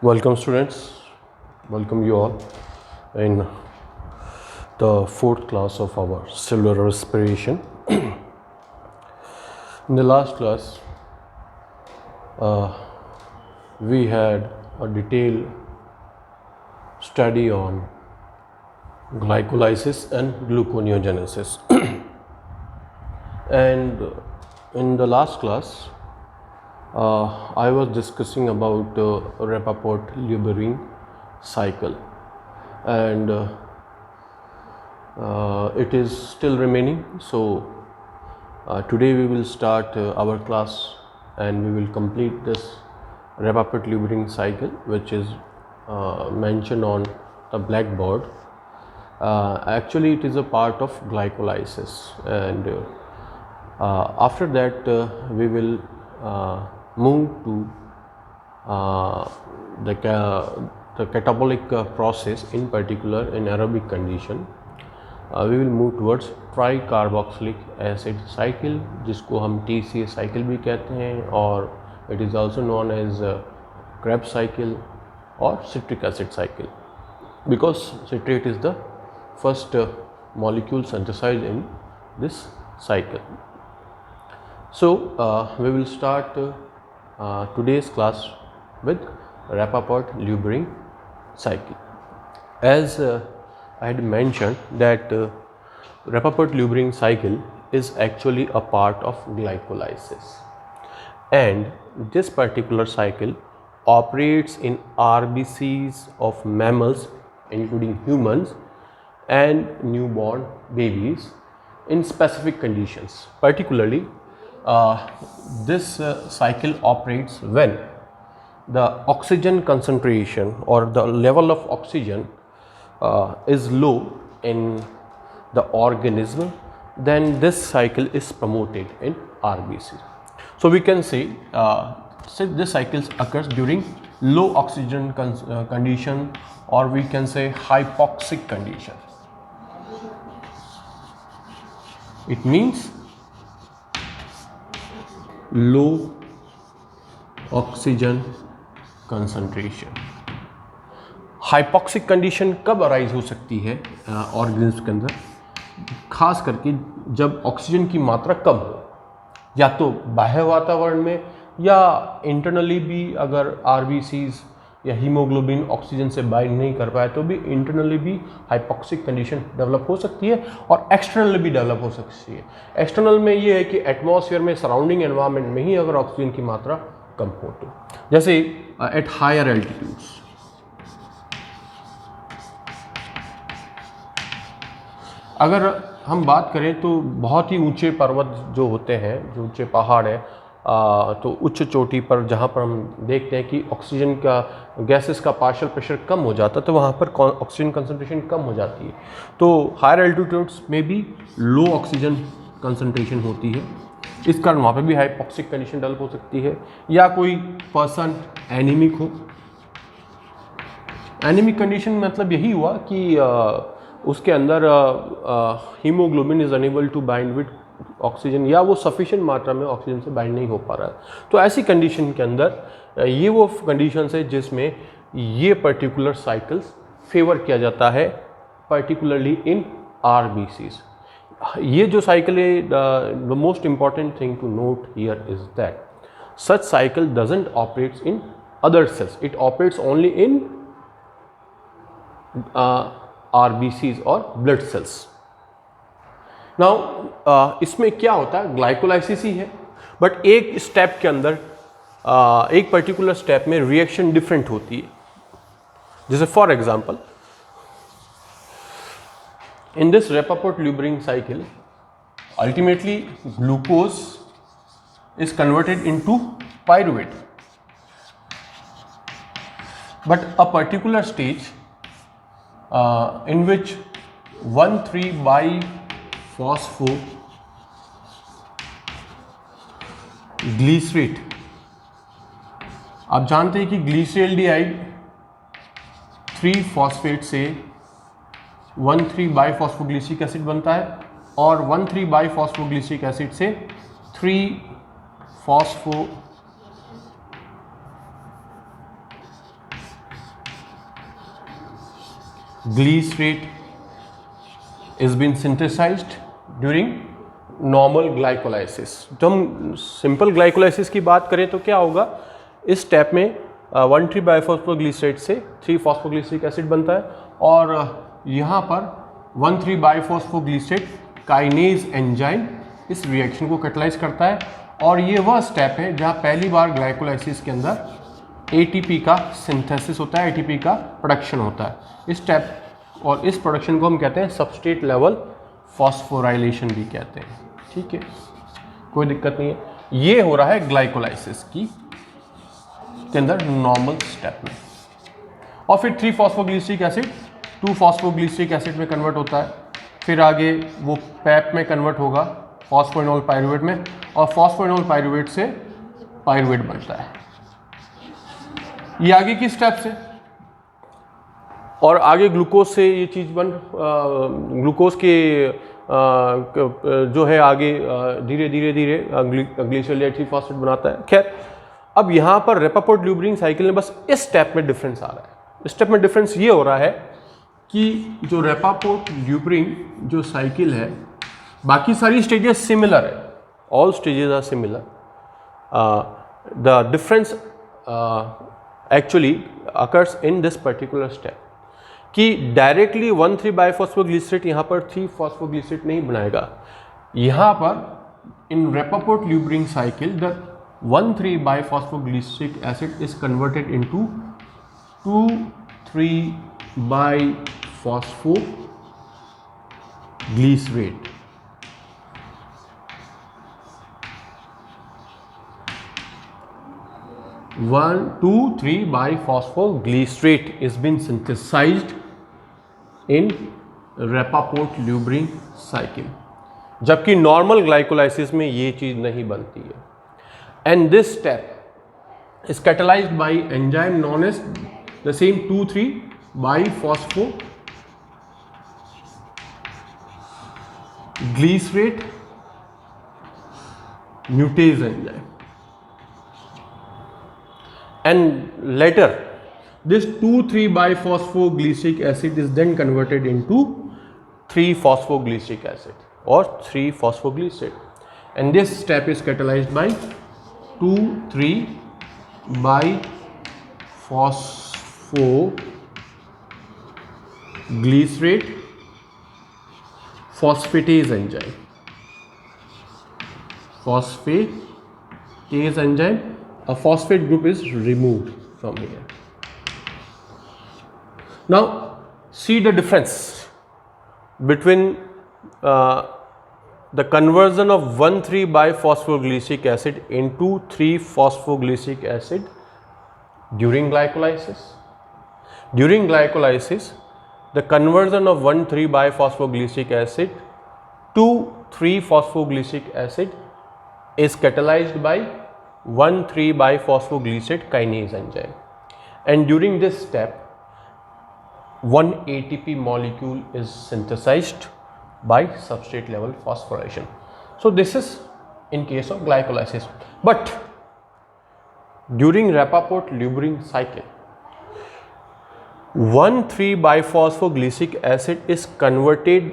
Welcome students, welcome you all in the fourth class of our cellular respiration. In the last class, we had a detailed study on glycolysis and gluconeogenesis. And in the last class, I was discussing about Rappaport-Lubberine cycle, and it is still remaining. So today we will start our class and we will complete this Rappaport-Lubberine cycle, which is mentioned on the blackboard. Actually, it is a part of glycolysis, and after that we will move to the catabolic process, in particular in aerobic condition. We will move towards tricarboxylic acid cycle, जिसको हम TCA cycle भी कहते हैं, और it is also known as Krebs cycle or citric acid cycle, because citrate is the first molecule synthesized in this cycle. So we will start today's class with Rappaport-Lubberine cycle. As I had mentioned that Rappaport-Lubberine cycle is actually a part of glycolysis, and this particular cycle operates in RBCs of mammals, including humans and newborn babies, in specific conditions. Particularly, this cycle operates when the oxygen concentration or the level of oxygen is low in the organism. Then this cycle is promoted in RBC. So we can say this cycle occurs during low oxygen condition, or we can say hypoxic condition. It means low oxygen concentration. Hypoxic condition कब arise हो सकती है organism के अंदर? खास करके जब oxygen की मात्रा कम हो, या तो बाह्य वातावरण में या इंटरनली भी, अगर आरबीसीज या हीमोग्लोबिन ऑक्सीजन से बाइंड नहीं कर पाए तो भी इंटरनली भी हाइपॉक्सिक कंडीशन डेवलप हो सकती है, और एक्सटर्नली भी डेवलप हो सकती है. एक्सटर्नल में ये है कि एटमॉस्फेयर में, सराउंडिंग एनवायरनमेंट में ही अगर ऑक्सीजन की मात्रा कम हो तो, जैसे एट हायर एल्टीट्यूड्स. अगर हम बात करें तो बहुत ही ऊंचे पर्वत जो होते हैं, जो ऊंचे पहाड़ है, तो उच्च चोटी पर जहाँ पर हम देखते हैं कि ऑक्सीजन का, गैसेस का पार्शियल प्रेशर कम हो जाता है, तो वहाँ पर ऑक्सीजन कंसंट्रेशन कम हो जाती है. तो हायर एल्टीट्यूड्स में भी लो ऑक्सीजन कंसंट्रेशन होती है, इस कारण वहाँ पर भी हाइपॉक्सिक कंडीशन डेवलप हो सकती है. या कोई पर्सन एनीमिक हो. एनीमिक कंडीशन मतलब यही हुआ कि उसके अंदर haemoglobin is unable to bind with oxygen, या वो सफिशिएंट मात्रा में ऑक्सीजन से बाइंड नहीं हो पा रहा है. तो ऐसी कंडीशन के अंदर ये वो कंडीशंस है जिसमें ये पर्टिकुलर साइकिल्स फेवर किया जाता है, पर्टिकुलरली इन आरबीसीज. ये जो साइकिल है, the most important thing to note here is that such cycle doesn't operates in other cells, it operates only in RBCs और ब्लड सेल्स. नाउ इसमें क्या होता है, ग्लाइकोलाइसिस ही है, बट एक स्टेप के अंदर, एक पर्टिकुलर स्टेप में रिएक्शन डिफरेंट होती है. जैसे for example, in this Rappaport-Lubberine cycle, ultimately glucose is converted into pyruvate, but a particular stage in which 1,3-biphosphoglycerate, आप जानते हैं कि ग्लिसरल्डिहाइड 3 फॉस्फेट से 1,3-बाइफॉस्फोग्लिसरिक एसिड बनता है, और 1,3-बाइफॉस्फोग्लिसरिक एसिड से 3-फॉस्फो glycerate is been synthesized during normal glycolysis। जब हम सिंपल ग्लाइकोलाइसिस की बात करें तो क्या होगा, इस स्टेप में 1,3 बाइफॉस्फोग्लिसरेट से 3 फॉस्फोग्लिसरिक एसिड बनता है और यहाँ पर 1,3 बाइफॉस्फोग्लिसरेट काइनेज एंजाइम इस रिएक्शन को कैटलाइज करता है और ये वह स्टेप है जहाँ पहली बार ग्लाइकोलाइसिस के अंदर ATP का सिंथेसिस होता है, ATP का प्रोडक्शन होता है। इस स्टेप और इस प्रोडक्शन को हम कहते हैं सबस्ट्रेट लेवल फॉस्फोराइलेशन भी कहते हैं। ठीक है, कोई दिक्कत नहीं है। ये हो रहा है ग्लाइकोलाइसिस की के अंदर नॉर्मल स्टेप में। और फिर 3 फॉस्फोग्लिसरिक एसिड 2 फॉस्फोग्लिसरिक एसिड में कन्वर्ट होता है, फिर आगे वो पैप में कन्वर्ट होगा फॉस्फोइनोल पाइरुवेट में और फॉस्फोइनोल पाइरुवेट से पाइरुवेट बनता है। ये आगे की स्टेप्स है और आगे ग्लूकोज से ये चीज़ ग्लूकोज के जो है आगे धीरे धीरे ग्लिसरॉल 3-फॉस्फेट बनाता है। खैर, अब यहाँ पर रेपापोर्ट ल्यूब्रिंग साइकिल में बस इस स्टेप में डिफरेंस आ रहा है। इस स्टेप में डिफरेंस ये हो रहा है कि जो रेपापोर्ट ल्यूब्रिंग जो साइकिल है, बाकी सारी स्टेजेस सिमिलर है, all stages are similar. The difference actually occurs in this particular step कि डायरेक्टली 1,3 बाइफॉस्फोग्लिसरेट यहाँ पर 3 फॉस्फोग्लिसरेट नहीं बनाएगा। यहाँ पर in Rapoport Luebering cycle the 1,3 bisphosphoglyceric acid is converted into 2,3 bisphosphoglycerate. One, 2, 3 biphosphoglycerate is been synthesized in Rapaport Lubrin cycle, जबकि normal glycolysis में ये चीज़ नहीं बनती है। And this step is catalyzed by enzyme known as the same 2,3 biphosphoglycerate mutase enzyme. And later this 2,3 biphosphoglyceric acid is then converted into 3 phosphoglyceric acid or 3 phosphoglycerate, and this step is catalyzed by 2,3 biphosphoglycerate phosphatase enzyme. Phosphatase enzyme, a phosphate group is removed from here. Now see the difference between the conversion of 1,3 biphosphoglyceric acid into 3 phosphoglyceric acid during glycolysis. During glycolysis, the conversion of 1,3 biphosphoglyceric acid to 3 phosphoglyceric acid is catalyzed by 1,3 biphosphoglycerate kinase enzyme, and during this step 1 ATP molecule is synthesized by substrate level phosphorylation. So this is in case of glycolysis, but during Rapaport Lubrin cycle 1,3 biphosphoglyceric acid is converted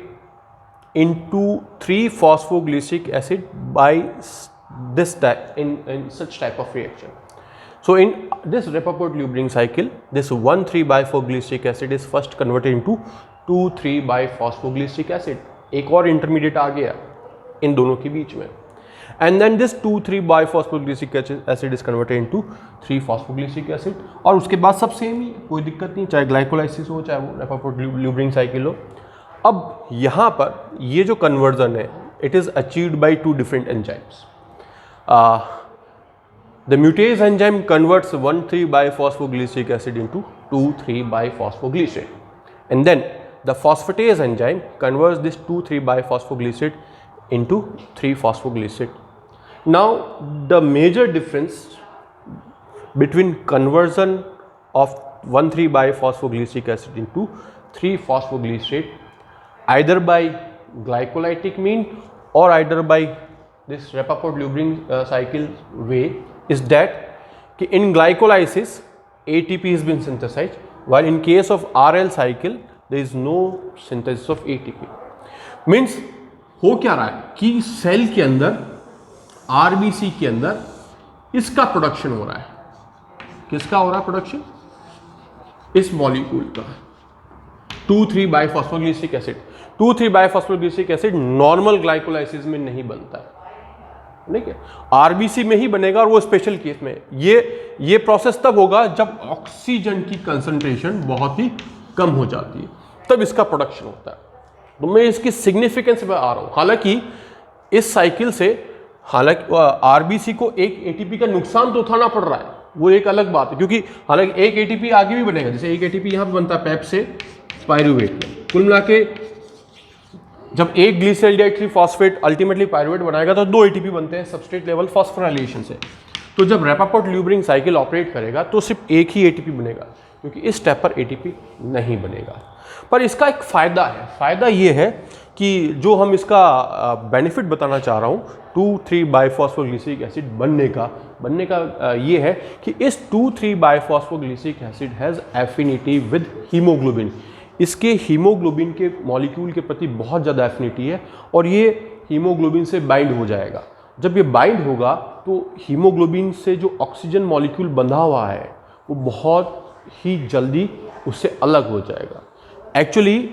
into 3 phosphoglyceric acid by this type in such type of reaction. So in this Rapaport Lubrin cycle, this 1,3 biphosphoglyceric acid is first converted into 2,3 biphosphoglyceric acid. एक और intermediate आ गया इन दोनों के बीच में, and then this 2,3 biphosphoglyceric acid is converted into 3 phosphoglyceric acid, और उसके बाद सब सेम ही, कोई दिक्कत नहीं, चाहे ग्लाइकोलाइसिस हो चाहे वो Rapaport Lubrin cycle हो। अब यहाँ पर ये जो कन्वर्जन है, it is achieved by 2 different enzymes. The mutase enzyme converts 1,3 biphosphoglyceric acid into 2,3 biphosphoglycerate, and then the phosphatase enzyme converts this 2,3 biphosphoglycerate into 3 phosphoglycerate. Now the major difference between conversion of 1,3 biphosphoglyceric acid into 3 phosphoglycerate either by glycolytic mean or either by this Rapaport Lubrin cycle way is that in glycolysis ATP has been synthesized, while in case of RL cycle there is no synthesis of ATP. Means हो क्या रहा है कि cell के अंदर, RBC के अंदर इसका प्रोडक्शन हो रहा है। किसका हो रहा है प्रोडक्शन? इस मॉलिक्यूल का, 2,3-बाइफॉस्फोग्लिसरिक एसिड। 2,3-बाइफॉस्फोग्लिसरिक एसिड नॉर्मल ग्लाइकोलाइसिस में नहीं बनता है, ठीक है, आरबीसी में ही बनेगा। और वो स्पेशल केस में ये प्रोसेस तब होगा जब ऑक्सीजन की कंसंट्रेशन बहुत ही कम हो जाती है, तब इसका प्रोडक्शन होता है। तो मैं इसकी सिग्निफिकेंस पे आ रहा हूं। हालांकि इस साइकिल से, हालांकि आरबीसी को एक एटीपी का नुकसान तो उठाना पड़ रहा है, वो एक अलग बात है, क्योंकि हालांकि एक एटीपी आगे भी बनेगा, जैसे एक एटीपी यहां पे बनता है पैप से पायरूवेट में। कुल मिला के जब एक ग्लिसरॉल्डिहाइड ट्रिफॉस्फेट अल्टीमेटली पायरूवेट बनाएगा तो 2 एटीपी बनते हैं सबस्ट्रेट लेवल फॉस्फोराइलेशन से। तो जब रैपापोर्ट ल्यूबरिंग साइकिल ऑपरेट करेगा तो सिर्फ एक ही एटीपी बनेगा, क्योंकि इस स्टेप पर एटीपी नहीं बनेगा। पर इसका एक फ़ायदा है, फ़ायदा ये है कि जो हम इसका बेनिफिट बताना चाह रहा हूँ 2,3-बाइफॉस्फोग्लिसरिक एसिड बनने का ये है कि इस two three bisphosphoglyceric acid has affinity with haemoglobin. इसके हीमोग्लोबिन के मॉलिक्यूल के प्रति बहुत ज़्यादा एफिनिटी है और ये हीमोग्लोबिन से बाइंड हो जाएगा। जब ये बाइंड होगा तो हीमोग्लोबिन से जो ऑक्सीजन मॉलिक्यूल बंधा हुआ है वो बहुत ही जल्दी उससे अलग हो जाएगा। एक्चुअली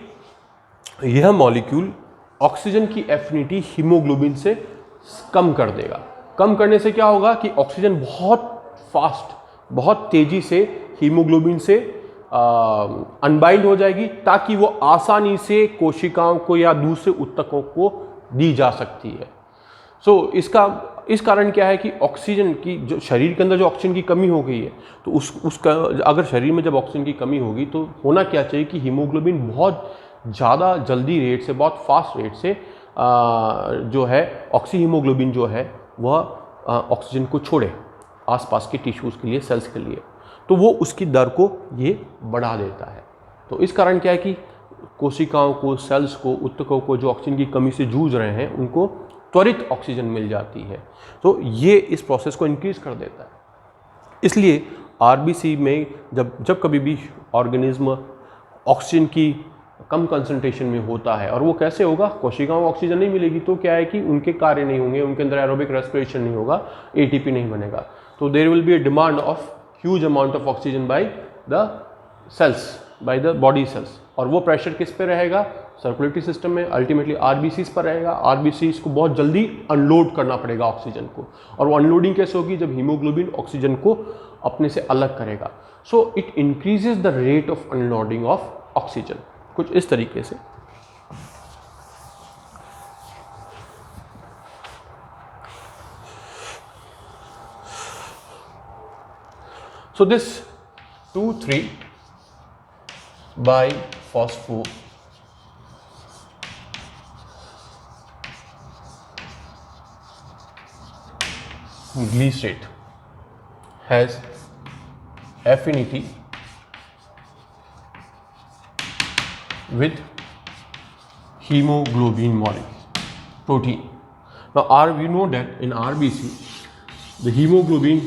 यह मॉलिक्यूल ऑक्सीजन की एफिनिटी हीमोग्लोबिन से कम कर देगा। कम करने से क्या होगा कि ऑक्सीजन बहुत फास्ट, बहुत तेज़ी से हीमोग्लोबिन से अनबाइंड हो जाएगी, ताकि वो आसानी से कोशिकाओं को या दूसरे ऊतकों को दी जा सकती है। इस कारण क्या है कि ऑक्सीजन की जो शरीर के अंदर जो ऑक्सीजन की कमी हो गई है, तो उसका अगर शरीर में जब ऑक्सीजन की कमी होगी तो होना क्या चाहिए कि हीमोग्लोबिन बहुत ज़्यादा जल्दी रेट से, बहुत फास्ट रेट से जो है ऑक्सी हीमोग्लोबिन जो है वह ऑक्सीजन को छोड़े आसपास के टिश्यूज़ के लिए, सेल्स के लिए, तो वो उसकी दर को ये बढ़ा देता है। तो इस कारण क्या है कि कोशिकाओं को, सेल्स को, ऊतकों को जो ऑक्सीजन की कमी से जूझ रहे हैं उनको त्वरित ऑक्सीजन मिल जाती है। तो ये इस प्रोसेस को इंक्रीज कर देता है। इसलिए आरबीसी में जब कभी भी ऑर्गेनिज्म ऑक्सीजन की कम कंसंट्रेशन में होता है, और वो कैसे होगा, कोशिकाओं को ऑक्सीजन नहीं मिलेगी तो क्या है कि उनके कार्य नहीं होंगे, उनके अंदर एरोबिक रेस्पिरेशन नहीं होगा, एटीपी नहीं बनेगा, तो there will be a demand of huge amount of oxygen by the cells, by the body cells. और वो प्रेशर किस पे रहेगा, सर्कुलेटरी सिस्टम में, अल्टीमेटली आरबीसीज पर रहेगा। आरबीसीज को बहुत जल्दी अनलोड करना पड़ेगा ऑक्सीजन को, और वो अनलोडिंग कैसे होगी, जब हीमोग्लोबिन ऑक्सीजन को अपने से अलग करेगा। So it increases the rate of unloading of oxygen, कुछ इस तरीके से। So this 2,3-biphosphoglycerate has affinity with hemoglobin molecule protein. Now we know that in RBC the hemoglobin,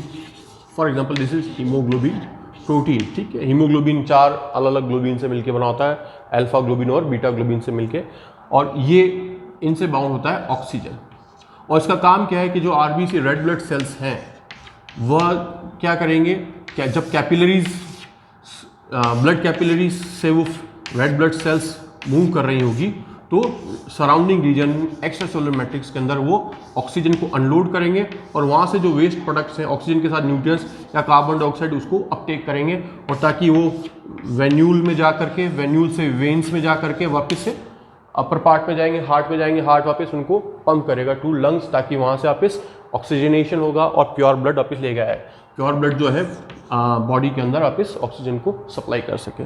for example this is haemoglobin protein, ठीक है। Haemoglobin 4 अलग अलग globin से मिलकर बना होता है, अल्फा ग्लोबिन और बीटा ग्लोबिन से मिलके, और ये इनसे बाउंड होता है ऑक्सीजन। और इसका काम क्या है कि जो आरबीसी रेड ब्लड सेल्स हैं वह क्या करेंगे, जब कैपिलरीज, ब्लड कैपिलरीज से वो रेड ब्लड सेल्स मूव कर रही होगी तो surrounding reason, extra cellular matrix के अंदर वो ऑक्सीजन को अनलोड करेंगे, और वहाँ से जो वेस्ट प्रोडक्ट्स हैं ऑक्सीजन के साथ न्यूट्रिएंट्स या कार्बन डाइऑक्साइड उसको अपटेक करेंगे, और ताकि वो वेन्यूल में जा करके, वेन्यूल से वेन्स में जा करके वापस से अपर पार्ट में जाएंगे, हार्ट में जाएंगे, हार्ट वापस उनको पंप करेगा टू लंग्स, ताकि वहाँ से वापस ऑक्सीजनेशन होगा और प्योर ब्लड वापस ले गया है, प्योर ब्लड जो है बॉडी के अंदर वापस ऑक्सीजन को सप्लाई कर सके।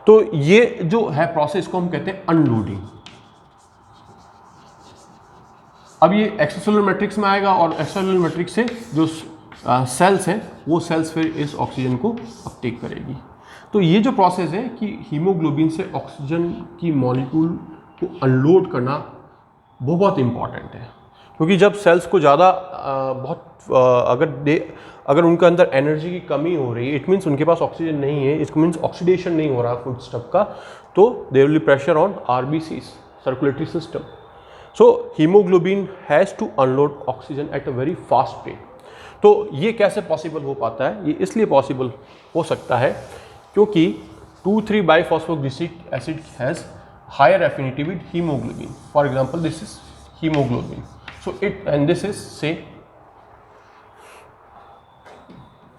तो ये जो है प्रोसेस को हम कहते हैं अनलोडिंग। अब ये एक्स्ट्रासेलुलर मैट्रिक्स में आएगा, और एक्स्ट्रासेलुलर मैट्रिक्स से जो सेल्स हैं वो सेल्स फिर इस ऑक्सीजन को अपटेक करेगी। तो ये जो प्रोसेस है कि हीमोग्लोबिन से ऑक्सीजन की मॉलिक्यूल को अनलोड करना वो बहुत इंपॉर्टेंट है, क्योंकि जब सेल्स को ज़्यादा अगर उनके अंदर एनर्जी की कमी हो रही है, इट मीन्स उनके पास ऑक्सीजन नहीं है, इट मीन्स ऑक्सीडेशन नहीं हो रहा फूड स्टफ का, तो there will be pressure on RBCs, circulatory system. So haemoglobin has to unload oxygen at a very fast rate. तो ये कैसे पॉसिबल हो पाता है? ये इसलिए पॉसिबल हो सकता है क्योंकि 2,3-biphosphoglycic acid has higher affinity with hemoglobin. For example, this is hemoglobin. So and this is say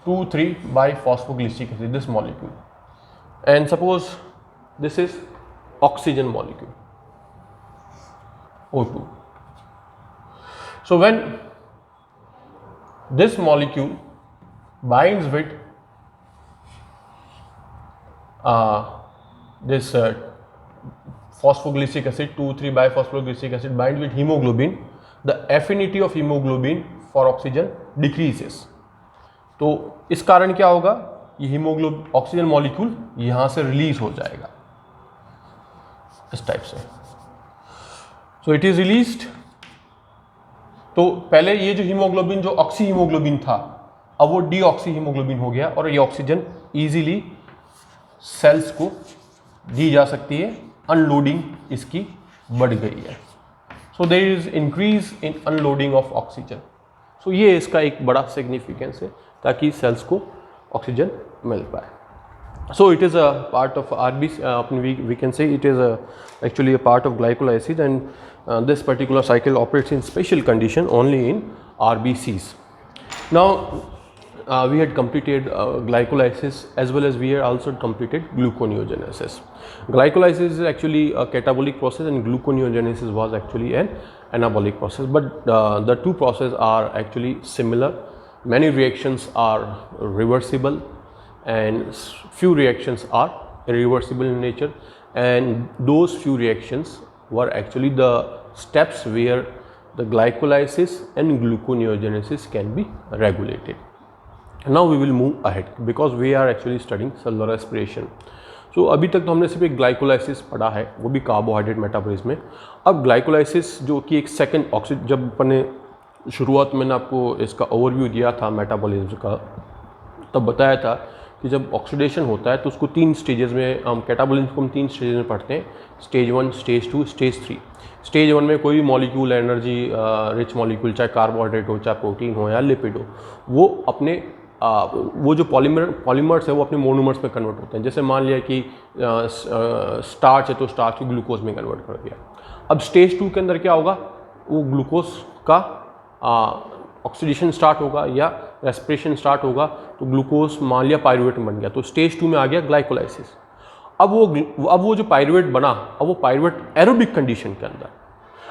2,3-biphosphoglycic acid, this molecule, and suppose this is oxygen molecule, O2. So when this molecule binds with this phosphoglycic acid, 2,3-biphosphoglycic acid bind with hemoglobin, the affinity of hemoglobin for oxygen decreases. तो इस कारण क्या होगा, ये haemoglobin oxygen molecule यहाँ से release हो जाएगा इस टाइप से. So it is released. तो पहले ये जो हीमोग्लोबिन जो ऑक्सी हीमोग्लोबिन था, अब वो डीऑक्सी हीमोग्लोबिन हो गया और ये ऑक्सीजन इजीली सेल्स को दी जा सकती है. अनलोडिंग इसकी बढ़ गई है. So there is increase in unloading of oxygen. So ये इसका एक बड़ा सिग्निफिकेंस है ताकि सेल्स को ऑक्सीजन मिल पाए. So it is a part of RBC, we can say it is actually a part of glycolysis, and this particular cycle operates in special condition only in RBCs. Now we had completed glycolysis as well as we had also completed gluconeogenesis. Glycolysis is actually a catabolic process and gluconeogenesis was actually an anabolic process, but the two processes are actually similar. Many reactions are reversible and few reactions are irreversible in nature, and those few reactions were actually the steps where the glycolysis and gluconeogenesis can be regulated. Now we will move ahead because we are actually studying cellular respiration. So अभी तक तो हमने सिर्फ एक glycolysis पढ़ा है, वो भी कार्बोहाइड्रेट मेटाबॉलिज्म में. अब ग्लाइकोलाइसिस जो कि एक सेकेंड ऑक्सीजन, जब अपने शुरुआत में मैंने आपको इसका ओवरव्यू दिया था मेटाबॉलिज्म का, तब बताया था कि जब ऑक्सीडेशन होता है तो उसको 3 स्टेजेस में, हम कैटाबॉलिज्म को हम 3 स्टेजेस में पढ़ते हैं. Stage 1, stage 2, stage 3. स्टेज 1 में कोई भी मॉलिक्यूल, एनर्जी रिच मॉलिक्यूल, चाहे कार्बोहाइड्रेट हो, चाहे प्रोटीन हो या लिपिड हो, वो अपने वो जो पॉलीमर्स है वो अपने मोनोमर्स में कन्वर्ट होते हैं. जैसे मान लिया कि स्टार्च है तो स्टार्च को ग्लूकोज में कन्वर्ट कर दिया. अब स्टेज 2 के अंदर क्या होगा, वो ग्लूकोज का ऑक्सीडेशन स्टार्ट होगा या रेस्पिरेशन स्टार्ट होगा, तो ग्लूकोज मान लिया पायरुवेट बन गया, तो स्टेज 2 में आ गया ग्लाइकोलाइसिस. अब वो जो पायरुवेट बना, अब वो पायरुवेट एरोबिक कंडीशन के अंदर,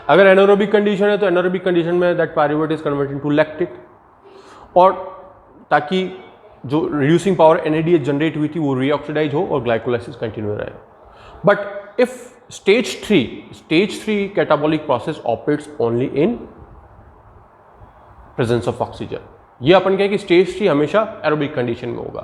अगर एनारोबिक कंडीशन है तो एनारोबिक कंडीशन में that pyruvate is converted to lactic, और ताकि जो रिड्यूसिंग पावर NADH जनरेट हुई थी वो रीऑक्सीडाइज हो और ग्लाइकोलाइसिस कंटिन्यू रहे. But if stage 3 catabolic process operates only in presence of oxygen. ये अपन कहें कि स्टेज 3 हमेशा एरोबिक कंडीशन में होगा.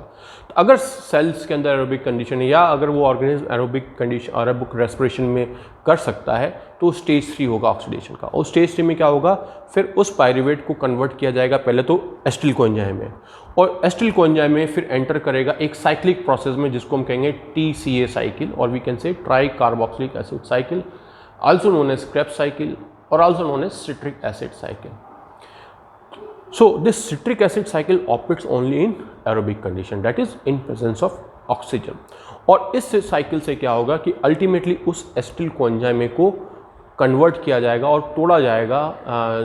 तो अगर सेल्स के अंदर एरोबिक कंडीशन है या अगर वो organism aerobic condition, aerobic respiration में कर सकता है, तो स्टेज 3 होगा ऑक्सीडेशन का. और स्टेज 3 में क्या होगा, फिर उस पायरुवेट को कन्वर्ट किया जाएगा पहले तो एसिटिल कोएंजाइम में, और एसिटिल कोएंजाइम में फिर एंटर करेगा एक साइक्लिक प्रोसेस में जिसको हम कहेंगे TCA साइकिल, और we can say tricarboxylic acid cycle, also known as Krebs cycle और also known as citric acid cycle. So this citric acid cycle operates only in aerobic condition, that is in presence of oxygen. और इस cycle से क्या होगा कि ultimately उस acetyl coenzyme को convert किया जाएगा और तोड़ा जाएगा.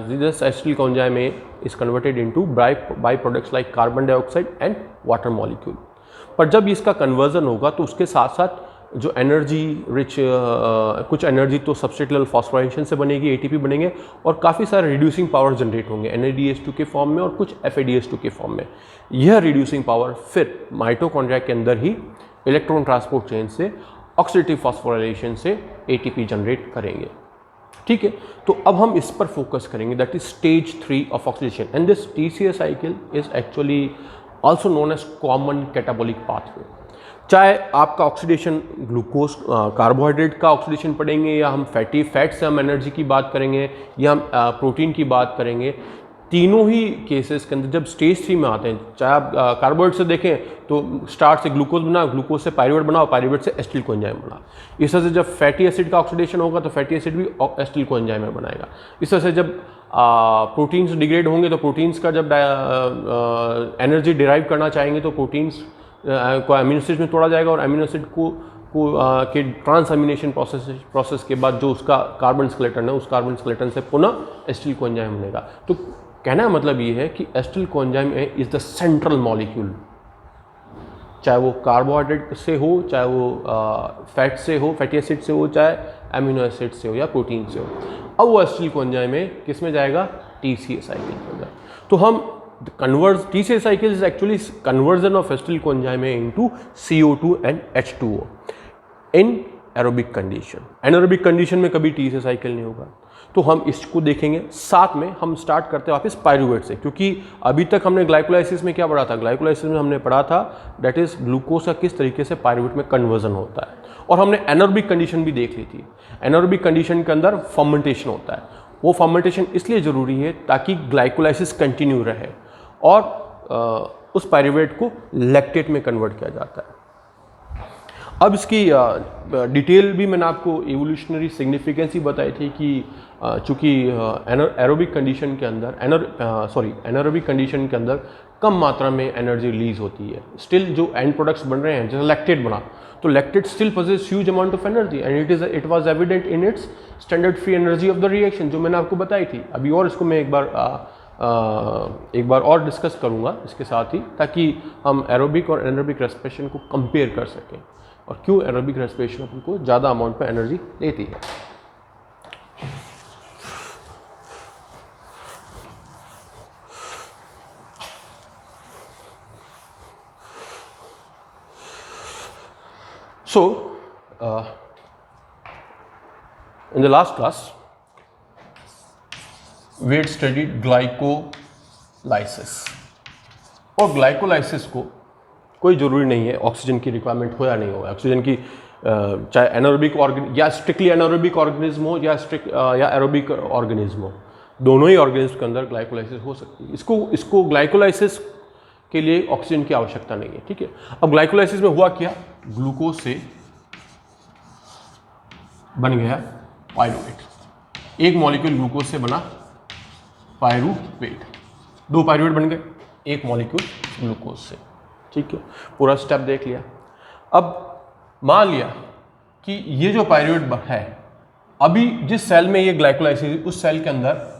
This acetyl coenzyme is converted into by products like carbon dioxide and water molecule. पर जब इसका कन्वर्जन होगा तो उसके साथ साथ जो एनर्जी रिच कुछ एनर्जी तो सबस्ट्रेट लेवल फॉस्फोराइलेशन से बनेगी, ATP बनेंगे, और काफ़ी सारे रिड्यूसिंग पावर जनरेट होंगे NADH2 के फॉर्म में और कुछ FADH2 के फॉर्म में. यह रिड्यूसिंग पावर फिर माइटोकॉन्ड्रिया के अंदर ही इलेक्ट्रॉन ट्रांसपोर्ट चेन से ऑक्सीडेटिव फॉस्फोराइलेशन से ATP जनरेट करेंगे. ठीक है, तो अब हम इस पर फोकस करेंगे, that is stage 3 of oxidation, and this TCA cycle is actually also known as common catabolic pathway. चाहे आपका ऑक्सीडेशन ग्लूकोज कार्बोहाइड्रेट का ऑक्सीडेशन पढ़ेंगे, या हम फैटी फैट से हम एनर्जी की बात करेंगे, या हम प्रोटीन की बात करेंगे, तीनों ही केसेस के अंदर जब स्टेज 3 में आते हैं, चाहे आप कार्बोहाइड्रेट से देखें तो स्टार्ट से ग्लूकोज बनाओ, ग्लूकोज से पायरुवेट बनाओ, पायरुवेट से एसिटिल कोएंजाइम बनाओ। इस तरह से जब फैटी एसिड का ऑक्सीडेशन होगा तो फैटी एसिड भी एसिटिल कोएंजाइम में बनाएगा। इस तरह से जब प्रोटीन्स डिग्रेड होंगे तो प्रोटीन्स का जब एनर्जी डिराइव करना चाहेंगे तो प्रोटीन्स को अमीनो एसिड में तोड़ा जाएगा, और अमीनो एसिड को के ट्रांसअमीनेशन प्रोसेस के बाद जो उसका कार्बन स्केलेटन है, उस कार्बन स्केलेटन से पुनः एसिटिल कोएंजाइम बनेगा। तो कहना का मतलब ये है कि acetyl coenzyme is the central molecule, चाहे वो कार्बोहाइड्रेट से हो, चाहे वो फैट से हो, फैटी एसिड से हो, चाहे अमीनो एसिड से हो या प्रोटीन से हो। अब वो एसिटिल कोएंजाइम किस में जाएगा? TCA साइकिल के अंदर। तो हम TCA cycle is actually conversion of acetyl coenzyme into CO2 and H2O in aerobic condition. Anaerobic condition में कभी TCA साइकिल नहीं होगा। तो हम इसको देखेंगे। साथ में हम स्टार्ट करते हैं वापस पायरुवेट से, क्योंकि अभी तक हमने ग्लाइकोलाइसिस में क्या पढ़ा था? ग्लाइकोलाइसिस में हमने पढ़ा था दैट इज ग्लूकोज का किस तरीके से पायरुवेट में कन्वर्जन होता है, और हमने एनारोबिक कंडीशन भी देख ली थी। एनारोबिक कंडीशन के अंदर फर्मेंटेशन होता है। वो फर्मेंटेशन इसलिए ज़रूरी है ताकि ग्लाइकोलाइसिस कंटिन्यू रहे, और उस पायरुवेट को लैक्टेट में कन्वर्ट किया जाता है। अब इसकी डिटेल भी मैंने आपको एवोल्यूशनरी सिग्निफिकेंस ही बताई थी कि चूँकि एरोबिक कंडीशन के अंदर एनारोबिक कंडीशन के अंदर कम मात्रा में एनर्जी रिलीज होती है। स्टिल जो एंड प्रोडक्ट्स बन रहे हैं, जैसे लैक्टेट बना, तो lactate still possess huge amount of energy and it was evident in its standard free energy of the reaction, जो मैंने आपको बताई थी अभी। और इसको मैं एक बार और डिस्कस करूँगा इसके साथ ही, ताकि हम एरोबिक और एनारोबिक रेस्पिरेशन को कंपेयर कर सकें और क्यों एरोबिक रेस्पिरेशन हमको ज़्यादा अमाउंट में एनर्जी देती है। So, in the last class, we had studied glycolysis, और ग्लाइकोलाइसिस को कोई ज़रूरी नहीं है ऑक्सीजन की रिक्वायरमेंट हो या नहीं हो। ऑक्सीजन की चाहे एनारोबिक या स्ट्रिक्टली एनारोबिक ऑर्गेनिज्म हो या एरोबिक ऑर्गेनिज्म हो, दोनों ही ऑर्गेनिज्म के अंदर ग्लाइकोलाइसिस हो सकती है। इसको ग्लाइकोलाइसिस के लिए ऑक्सीजन की आवश्यकता नहीं है, ठीक है। अब ग्लाइकोलाइसिस में हुआ क्या? ग्लूकोज से बन गया पायरुवेट। एक मॉलिक्यूल ग्लूकोज से बना पायरुवेट, 2 पायरुवेट बन गए एक मॉलिक्यूल ग्लूकोज से, ठीक है। पूरा स्टेप देख लिया। अब मान लिया कि ये जो पायरुवेट है, अभी जिस सेल में ये ग्लाइकोलाइसिस, उस सेल के अंदर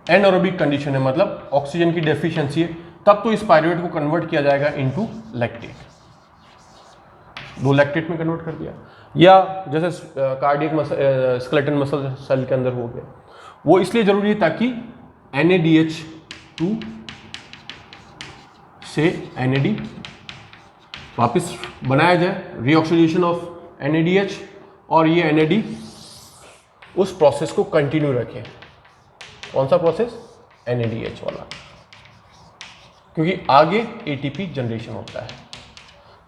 एनारोबिक कंडीशन है, मतलब ऑक्सीजन की डेफिशिएंसी है, तब तो इस पायरुवेट को कन्वर्ट किया जाएगा इनटू लैक्टेट। 2 लैक्टेट में कन्वर्ट कर दिया, या जैसे कार्डियक स्केलेटन मसल सेल के अंदर हो गया। वो इसलिए जरूरी है ताकि NADH2 से NAD वापस बनाया जाए, रीऑक्सीडेशन ऑफ NADH, और ये NAD उस प्रोसेस को कंटिन्यू रखे। कौन सा प्रोसेस? NADH वाला, क्योंकि आगे ATP जनरेशन होता है।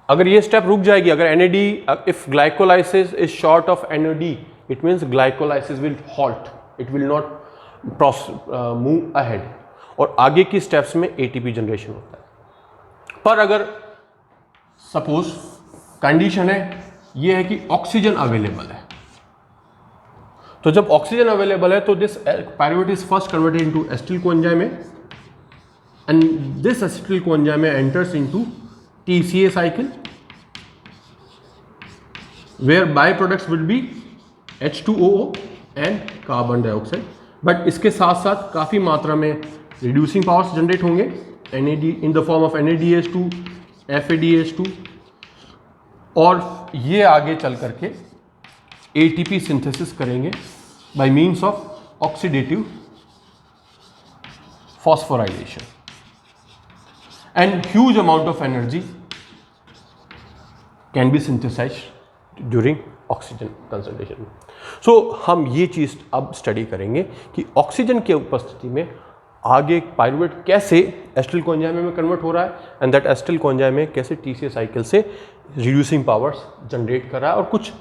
अगर ये स्टेप रुक जाएगी, अगर NAD, if glycolysis is short of NAD, it means glycolysis will halt, it will not move ahead, और आगे की स्टेप्स में ATP जनरेशन होता है। पर अगर सपोज कंडीशन है ये है कि ऑक्सीजन अवेलेबल है, तो जब ऑक्सीजन अवेलेबल है तो this pyruvate is first converted into acetyl coenzyme and this acetyl coenzyme enters into TCA cycle, where byproducts will be H2O and carbon dioxide, but इसके साथ साथ काफ़ी मात्रा में रिड्यूसिंग पावर्स जनरेट होंगे NAD in the form of NADH2, FADH2, और ये आगे चल करके ATP सिंथेसिस करेंगे by means of oxidative phosphorylation, and huge amount of energy can be synthesized during oxygen concentration. So हम ये चीज़ अब स्टडी करेंगे कि ऑक्सीजन के उपस्थिति में आगे पायरुवेट कैसे एसिटिल कोएंजाइम में कन्वर्ट हो रहा है एंड दैट एसिटिल कोएंजाइम में कैसे टीसीए साइकिल से रिड्यूसिंग पावर्स जनरेट कर रहा है और कुछ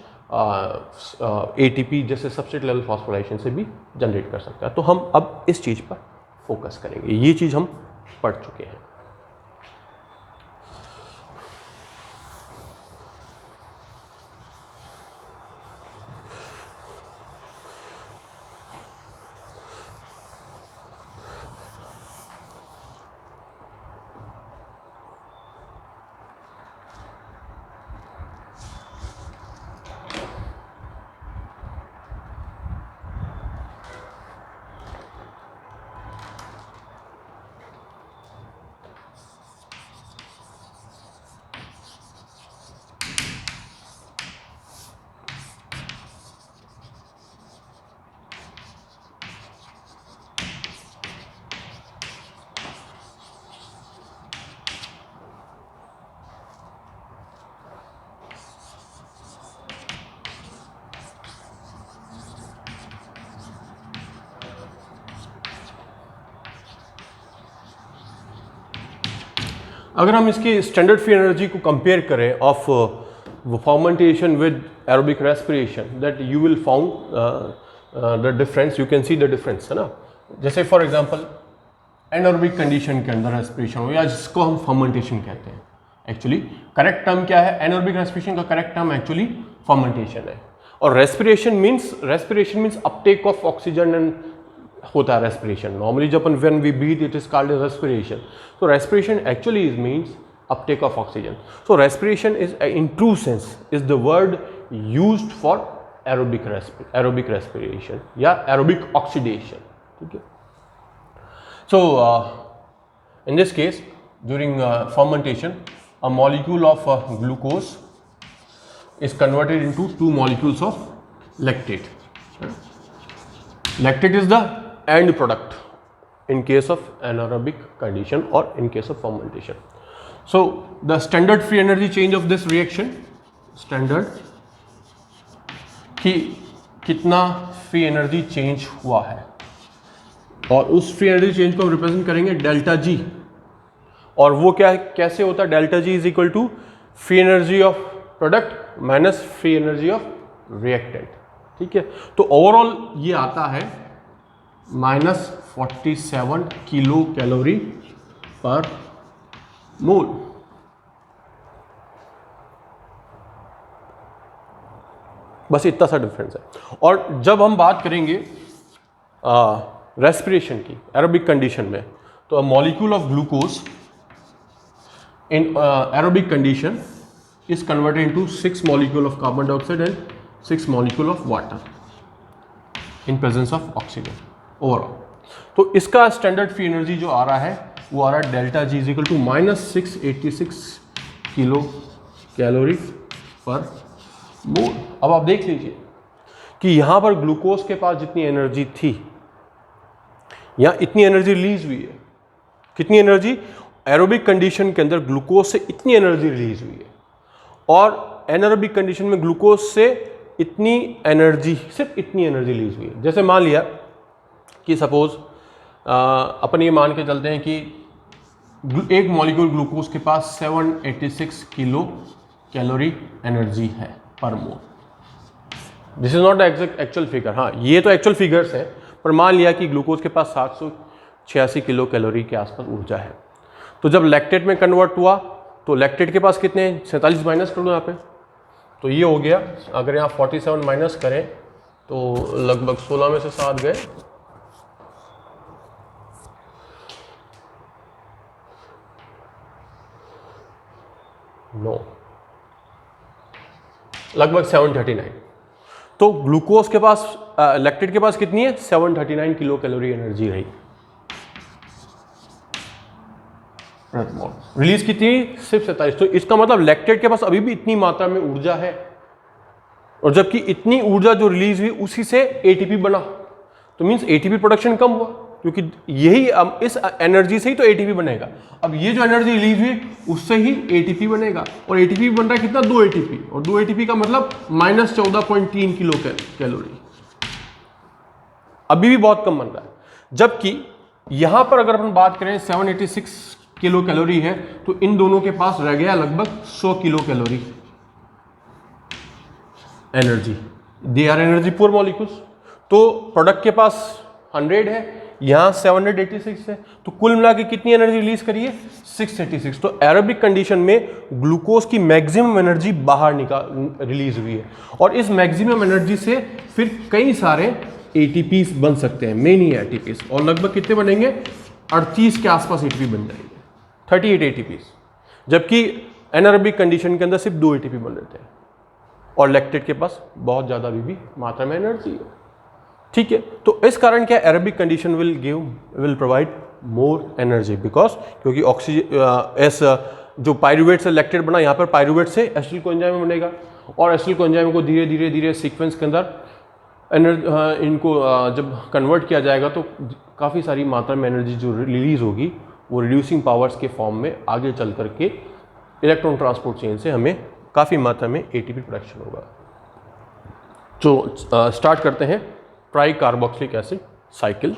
एटीपी जैसे सबस्ट्रेट लेवल फॉस्फोराइलेशन से भी जनरेट कर सकता है। तो हम अब इस चीज़ पर फोकस करेंगे, ये चीज़ हम पढ़ चुके हैं। अगर हम इसकी स्टैंडर्ड फ्री एनर्जी को कंपेयर करें of fermentation with aerobic respiration, that you will found the difference, you can see the difference, है ना। जैसे फॉर एग्जांपल एनारोबिक कंडीशन के अंदर रेस्पिरेशन हो या जिसको हम फर्मेंटेशन कहते हैं, एक्चुअली करेक्ट टर्म क्या है? एनारोबिक रेस्पिरेशन का करेक्ट टर्म एक्चुअली फर्मेंटेशन है। और respiration means uptake of oxygen and होता है रेस्पिरेशन। नॉर्मली जब अपन when we breathe it is called respiration. So respiration actually means uptake of oxygen. So respiration is in true sense is the word used for aerobic respiration या aerobic oxidation. ठीक है। So in this case during fermentation a molecule of glucose is converted into two molecules of lactate. Lactate is the end product in case of anaerobic condition or in case of fermentation. So the standard free energy change of this reaction, standard कि कितना free energy change हुआ है, और उस free energy change को हम represent करेंगे delta G. और वो क्या कैसे होता है? Delta G is equal to free energy of product minus free energy of reactant. ठीक है, तो ओवरऑल ये आता है -47 किलो कैलोरी पर मोल। बस इतना सा डिफरेंस है। और जब हम बात करेंगे रेस्पिरेशन की एरोबिक कंडीशन में, तो molecule of glucose in aerobic condition is converted into 6 molecule of carbon dioxide and 6 molecule of water in presence of oxygen overall. तो इसका स्टैंडर्ड फ्री एनर्जी जो आ रहा है वो आ रहा है delta G is equal to -686 kilocalorie per mole. अब आप देख लीजिए कि यहाँ पर ग्लूकोज के पास जितनी एनर्जी थी, यहाँ इतनी एनर्जी रिलीज हुई है। कितनी एनर्जी? एरोबिक कंडीशन के अंदर ग्लूकोज से इतनी एनर्जी रिलीज हुई है, और एनारोबिक कंडीशन में ग्लूकोज से इतनी एनर्जी, सिर्फ इतनी एनर्जी रिलीज हुई है। जैसे मान लिया कि सपोज अपन ये मान के चलते हैं कि एक मॉलिक्यूल ग्लूकोज के पास 786 किलो कैलोरी एनर्जी है per mole. This is not actual figure, हाँ ये तो एक्चुअल फिगर्स है, पर मान लिया कि ग्लूकोज के पास 786 किलो कैलोरी के आसपास ऊर्जा है। तो जब लैक्टेट में कन्वर्ट हुआ तो लैक्टेट के पास कितने हैं? 47 माइनस कर दो यहाँ पे, तो ये हो गया। अगर यहाँ 47 माइनस करें तो लगभग 16 में से 7 गए, लगभग 739। तो ग्लूकोज के पास लैक्टेट के पास कितनी है? 739 किलो कैलोरी एनर्जी रही। रिलीज कितनी? सिर्फ 47। तो इसका मतलब लैक्टेट के पास अभी भी इतनी मात्रा में ऊर्जा है, और जबकि इतनी ऊर्जा जो रिलीज हुई उसी से एटीपी बना, तो मींस एटीपी प्रोडक्शन कम हुआ, क्योंकि यही इस एनर्जी से ही तो एटीपी बनेगा। अब ये जो एनर्जी रिलीज हुई उससे ही एटीपी बनेगा, और एटीपी बन रहा है कितना? 2 एटीपी, और 2 एटीपी का मतलब -14.3 किलो कैलोरी, अभी भी बहुत कम बन रहा है। जबकि यहाँ पर अगर अपन बात करें 786 किलो कैलोरी है, तो इन दोनों के पास रह गया लगभग 100 kilocalorie energy. They are energy poor molecules. तो प्रोडक्ट के पास 100 है, यहाँ 786 है, तो कुल मिला के कितनी एनर्जी रिलीज करिए 686। तो एरोबिक कंडीशन में ग्लूकोज की मैक्सिमम एनर्जी बाहर रिलीज हुई है, और इस मैक्सिमम एनर्जी से फिर कई सारे एटीपीस बन सकते हैं, मेनी एटीपीस। और लगभग कितने बनेंगे 38 के आसपास एटीपी बन जाएंगे, 38 एटीपीस। जबकि एनारोबिक कंडीशन के अंदर सिर्फ 2 एटीपी बन रहे थे, और लैक्टेट के पास बहुत ज़्यादा भी मात्रा में एनर्जी है। ठीक है, तो इस कारण क्या aerobic condition will provide more energy, because क्योंकि ऑक्सीजन जो पायरुवेट से लैक्टेट बना, यहाँ पर पायरुवेट से एसिटिल कोएंजाइम बनेगा, और एसिटिल कोएंजाइम को धीरे धीरे धीरे सीक्वेंस के अंदर इनको जब कन्वर्ट किया जाएगा तो काफ़ी सारी मात्रा में एनर्जी जो रिलीज होगी वो रिड्यूसिंग पावर्स के फॉर्म में आगे चल करके इलेक्ट्रॉन ट्रांसपोर्ट चेन से हमें काफ़ी मात्रा में एटीपी प्रोडक्शन होगा। तो स्टार्ट करते हैं try carboxylic acid cycle.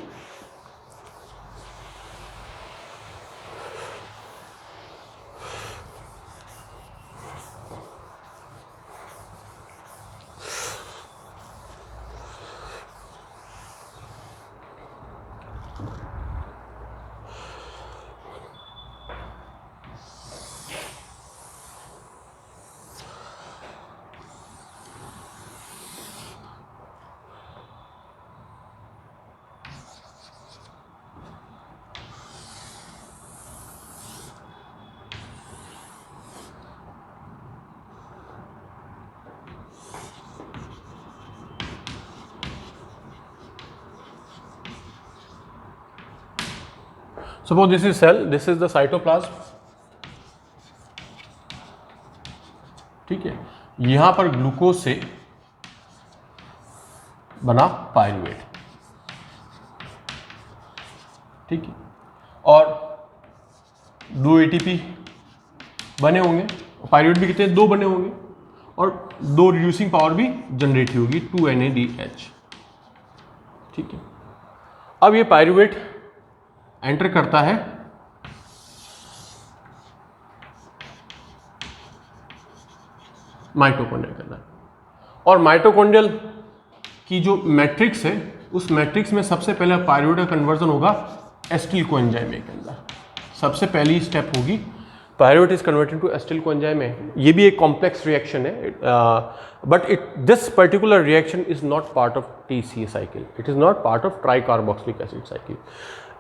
Suppose this is cell, this is the cytoplasm। ठीक है, यहां पर ग्लूकोज से बना पायरुवेट। ठीक है, और 2 एटीपी बने होंगे, पायरुवेट भी कितने 2 बने होंगे, और 2 रिड्यूसिंग पावर भी जनरेट होगी 2 NADH। ठीक है, अब ये पायरुवेट एंटर करता है माइटोकॉन्ड्रिया के अंदर, और माइटोकॉन्ड्रियल की जो मैट्रिक्स है उस मैट्रिक्स में सबसे पहले पायरुवेट का कन्वर्जन होगा एसिटिल कोएंजाइम के अंदर। सबसे पहली स्टेप होगी pyruvate is converted to acetyl coenzyme. ये भी एक कॉम्प्लेक्स रिएक्शन है, but this particular reaction is not part of TCA cycle, it is not part of tricarboxylic acid cycle.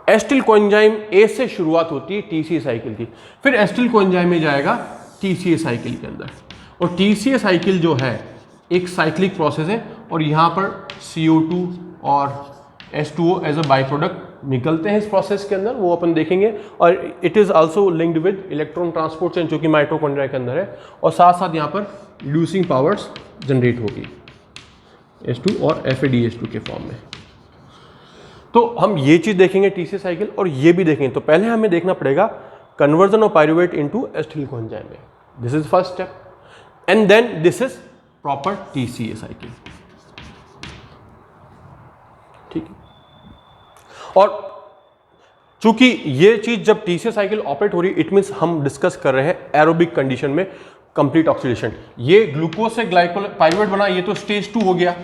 Acetyl coenzyme A से शुरुआत होती है TCA cycle की, फिर एसिटिल कोएंजाइम में जाएगा TCA साइकिल के अंदर, और TCA साइकिल जो है एक साइक्लिक प्रोसेस है, और यहाँ पर CO2 और H2O as a by product निकलते हैं इस प्रोसेस के अंदर, वो अपन देखेंगे। और it is also linked with electron transport chain जो कि माइटोकॉन्ड्रिया के अंदर है, और साथ साथ यहाँ पर रिड्यूसिंग पावर्स जनरेट होगी H2 और FADH2 के फॉर्म में। तो हम ये चीज़ देखेंगे TCA साइकिल, और ये भी देखेंगे। तो पहले हमें देखना पड़ेगा conversion of pyruvate into acetyl coenzyme. This is first step, and then this is proper TCA cycle. ठीक है, और चूंकि ये चीज जब TCA साइकिल ऑपरेट हो रही है, इट मीन्स हम डिस्कस कर रहे हैं एरोबिक कंडीशन में कंप्लीट ऑक्सीडेशन। ये ग्लूकोज से पायरुवेट बना, ये तो स्टेज 2 हो गया,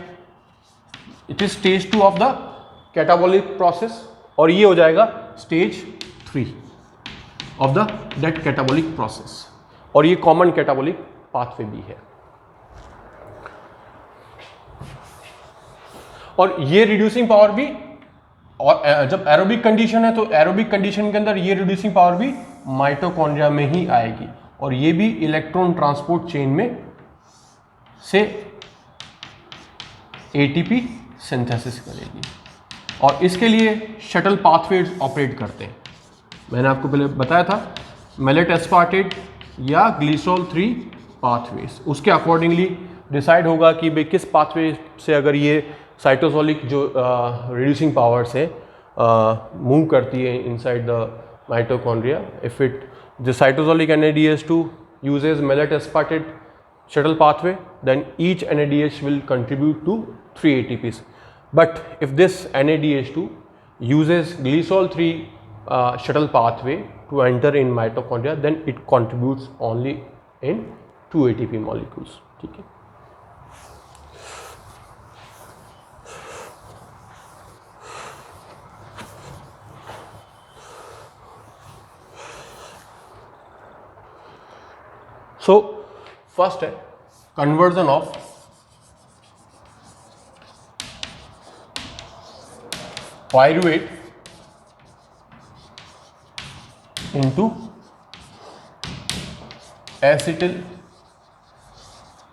it is stage 2 of the catabolic process, और ये हो जाएगा stage 3 of the that catabolic process, और ये कॉमन कैटाबॉलिक पाथवे भी है। और ये रिड्यूसिंग पावर भी, और जब एरोबिक कंडीशन है तो एरोबिक कंडीशन के अंदर ये रिड्यूसिंग पावर भी माइटोकॉन्ड्रिया में ही आएगी, और ये भी इलेक्ट्रॉन ट्रांसपोर्ट चेन में से एटीपी सिंथेसिस करेगी, और इसके लिए शटल पाथवेज ऑपरेट करते हैं। मैंने आपको पहले बताया था मेलेट एस्पार्टेट या ग्लिसरॉल 3 पाथवेज, उसके अकॉर्डिंगली डिसाइड होगा कि भाई किस पाथवे से अगर ये साइटोसोलिक जो रिड्यूसिंग पावर से मूव करती है inside the mitochondria, if it the cytosolic NADH2 uses melate aspartate shuttle pathway, then each NADH will contribute to 3 ATPs. But if this NADH2 uses glycerol 3 shuttle pathway to enter in mitochondria, then it contributes only in 2 ATP molecules. ठीक है. So first है conversion of pyruvate into acetyl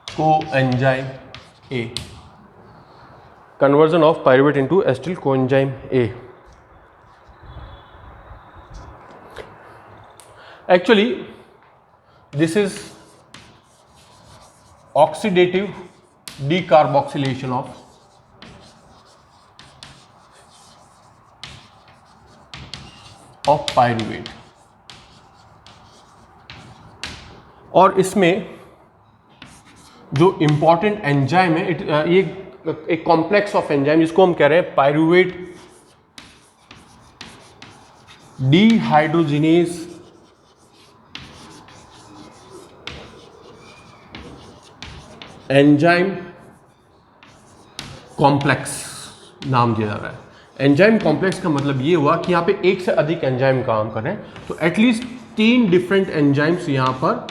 coenzyme A. Conversion of pyruvate into acetyl coenzyme A. Actually, this is oxidative decarboxylation of pyruvate. और इसमें जो important enzyme है, ये एक complex of enzyme जिसको हम कह रहे हैं पायरुवेट डीहाइड्रोजिनेज एंजाइम कॉम्प्लेक्स नाम दिया जा रहा है. एंजाइम कॉम्प्लेक्स का मतलब ये हुआ कि यहाँ पे एक से अधिक एंजाइम काम कर रहे हैं, तो एटलीस्ट 3 डिफरेंट एंजाइम्स यहाँ पर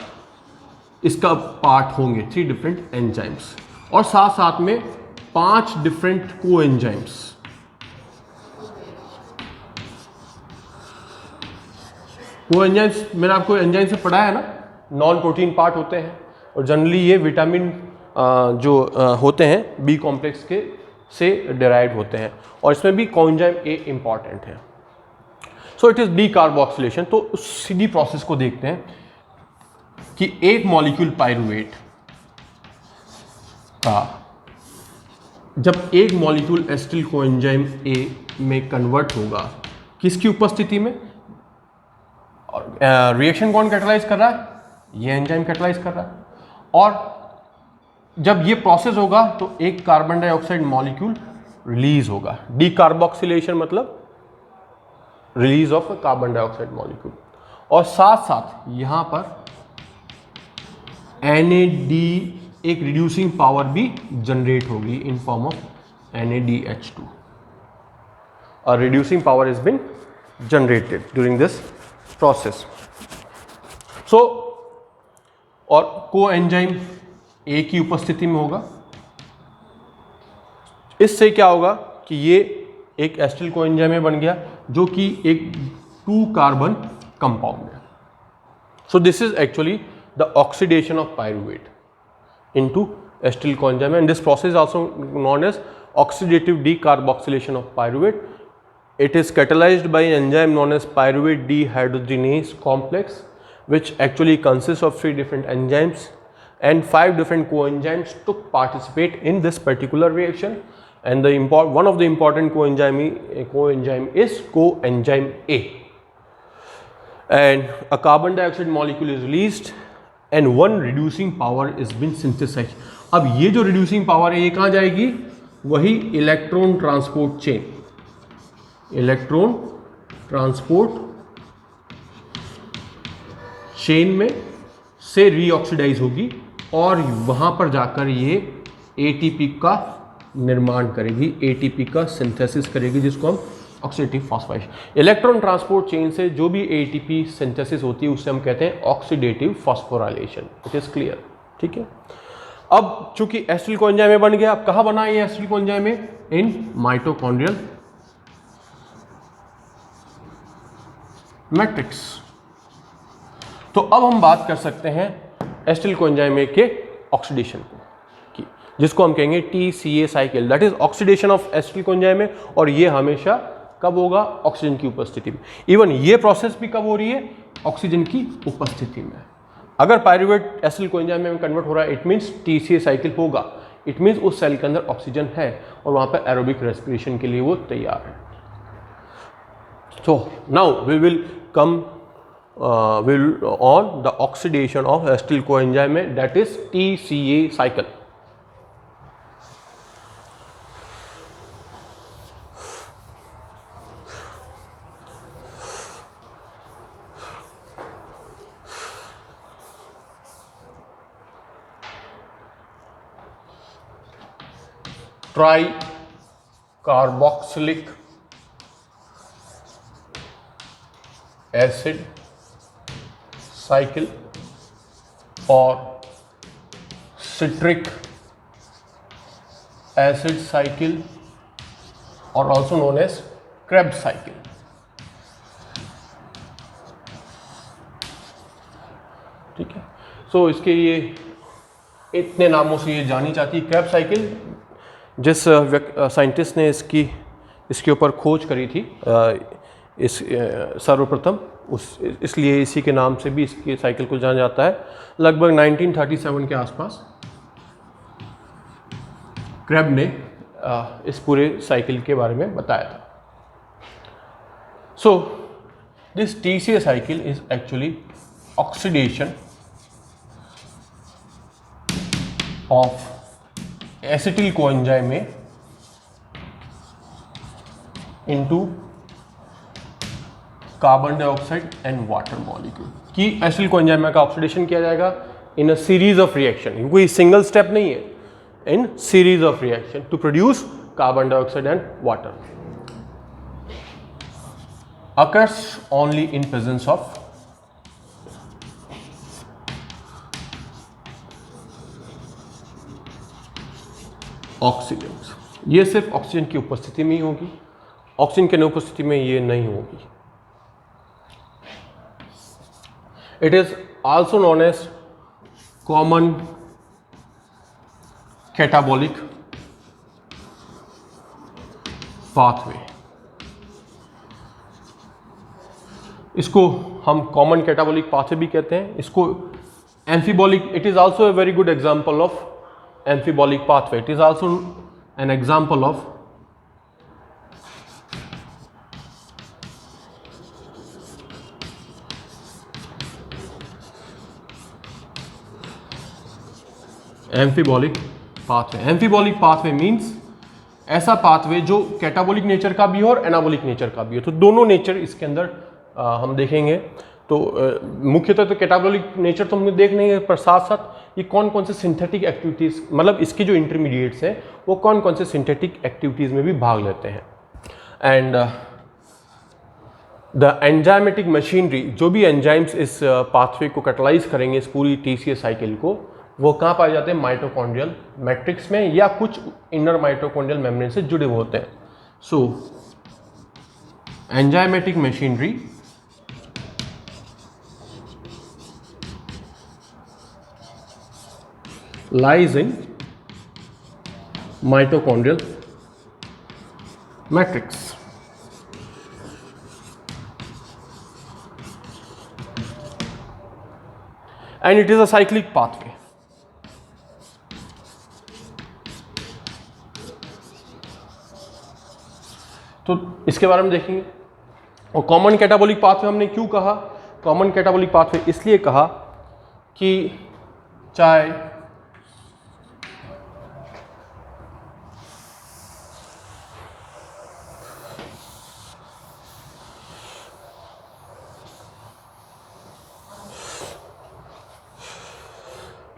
इसका पार्ट होंगे, 3 डिफरेंट एंजाइम्स, और साथ साथ में 5 डिफरेंट को एंजाइम्स. को एंजाइम्स मैंने आपको एंजाइम से पढ़ा है ना, नॉन प्रोटीन पार्ट होते हैं, और जनरली ये विटामिन जो होते हैं बी कॉम्प्लेक्स के से डिराइव होते हैं, और इसमें भी कोएंजाइम ए इंपॉर्टेंट है. So it is decarboxylation. तो उस सीधी प्रोसेस को देखते हैं कि एक मॉलिक्यूल पायरुवेट का जब एक मॉलिक्यूल एसिटिल कोएंजाइम ए में कन्वर्ट होगा, किसकी उपस्थिति में, और रिएक्शन कौन कैटालाइज कर रहा है, ये एंजाइम कैटालाइज कर रहा है, और जब ये प्रोसेस होगा तो एक कार्बन डाइऑक्साइड मॉलिक्यूल रिलीज होगा. डीकार्बोक्सिलेशन मतलब release of carbon dioxide molecule, और साथ साथ यहां पर NAD एक रिड्यूसिंग पावर भी जनरेट होगी इन फॉर्म ऑफ NADH2. और reducing power is been generated during this process. So और को एंजाइम ए की उपस्थिति में होगा. इससे क्या होगा कि ये एक एसिटिल कोएंजाइम बन गया जो कि एक 2 कार्बन कंपाउंड है. So this is actually the oxidation of pyruvate into acetyl coenzyme, and this process also known as oxidative decarboxylation of pyruvate. It is catalyzed by an enzyme known as pyruvate dehydrogenase complex, which actually consists of 3 different enzymes, and 5 different coenzymes to participate in this particular reaction. And one of the important coenzyme is coenzyme A. And a carbon dioxide molecule is released, and one reducing power is been synthesized. अब ये जो reducing power है ये कहाँ जाएगी, वही electron transport chain, electron transport chain में से रीऑक्सीडाइज होगी, और वहां पर जाकर ये ATP का निर्माण करेगी, ATP का सिंथेसिस करेगी, जिसको हम oxidative phosphorylation. Electron transport chain से जो भी ATP सिंथेसिस होती है उससे हम कहते हैं oxidative phosphorylation. It is clear. ठीक है. अब चूंकि एसिटिल कोएंजाइम बन गया, अब कहाँ बना ये एसिटिल कोएंजाइम? इन माइटोकॉन्ड्रियल मैट्रिक्स. तो अब हम बात कर सकते हैं एसिटिल कोएंजाइम के ऑक्सीडेशन की, जिसको हम कहेंगे TCA cycle, that is oxidation of acetyl coenzyme, और ये हमेशा कब होगा, ऑक्सीजन की उपस्थिति में. इवन ये प्रोसेस भी कब हो रही है, ऑक्सीजन की उपस्थिति में. अगर पायरुवेट एसिटिल कोएंजाइम में कन्वर्ट हो रहा है, इट मीन्स TCA साइकिल होगा, इट मीन्स उस सेल के अंदर ऑक्सीजन है और वहां पर एरोबिक रेस्पिरेशन के लिए वो तैयार है. So now we will come on the oxidation of acetyl coenzyme, that is TCA cycle. Try carboxylic acid cycle और citric acid cycle or also known as Krebs cycle. ठीक है, सो इसके ये इतने नामों से ये जानी जाती है क्रेब्स साइकिल। जिस साइंटिस्ट ने इसके ऊपर खोज करी थी इस सर्वप्रथम इसलिए इसी के नाम से भी इसके साइकिल को जाना जाता है। लगभग 1937 के आसपास क्रेब ने इस पूरे साइकिल के बारे में बताया था। So this TCA cycle is actually oxidation of acetyl coenzyme में into carbon dioxide and water molecule की एसिटिल कोएंजाइम का ऑक्सीडेशन किया जाएगा in a series of reaction. कोई सिंगल स्टेप नहीं है, in series of reaction to produce carbon dioxide and water. Occurs only in presence of oxygen. ये सिर्फ oxygen की उपस्थिति में ही होगी, ऑक्सीजन की अनुपस्थिति में ये नहीं होगी। It is also known as common catabolic pathway. इसको हम कॉमन कैटाबॉलिक पाथवे भी कहते हैं। इसको amphibolic, it is also a very good example of amphibolic pathway. It is also an example of amphibolic pathway. Amphibolic pathway means ऐसा pathway जो catabolic nature का भी हो और एनाबॉलिक नेचर का भी हो। तो दोनों नेचर इसके अंदर हम देखेंगे। तो मुख्यतः तो कैटाबॉलिक नेचर तो हम देख नहीं है, पर साथ साथ ये कौन कौन से सिंथेटिक एक्टिविटीज़, मतलब इसके जो इंटरमीडिएट्स हैं वो कौन कौन से सिंथेटिक एक्टिविटीज़ में भी भाग लेते हैं। एंड द एंजाइमेटिक मशीनरी, जो भी एंजाइम्स इस पाथवे को कैटलाइज करेंगे, इस पूरी TCA साइकिल को, वो कहाँ पाए जाते हैं? माइटोकॉन्ड्रियल मैट्रिक्स में या कुछ इनर माइटोकॉन्ड्रियल मेम्ब्रेन से जुड़े हुए होते हैं। So enzymatic machinery lies in mitochondrial matrix. And it is a cyclic pathway. तो इसके बारे में देखेंगे। और कॉमन कैटाबॉलिक पाथवे हमने क्यों कहा? कॉमन कैटाबॉलिक पाथवे इसलिए कहा कि चाहे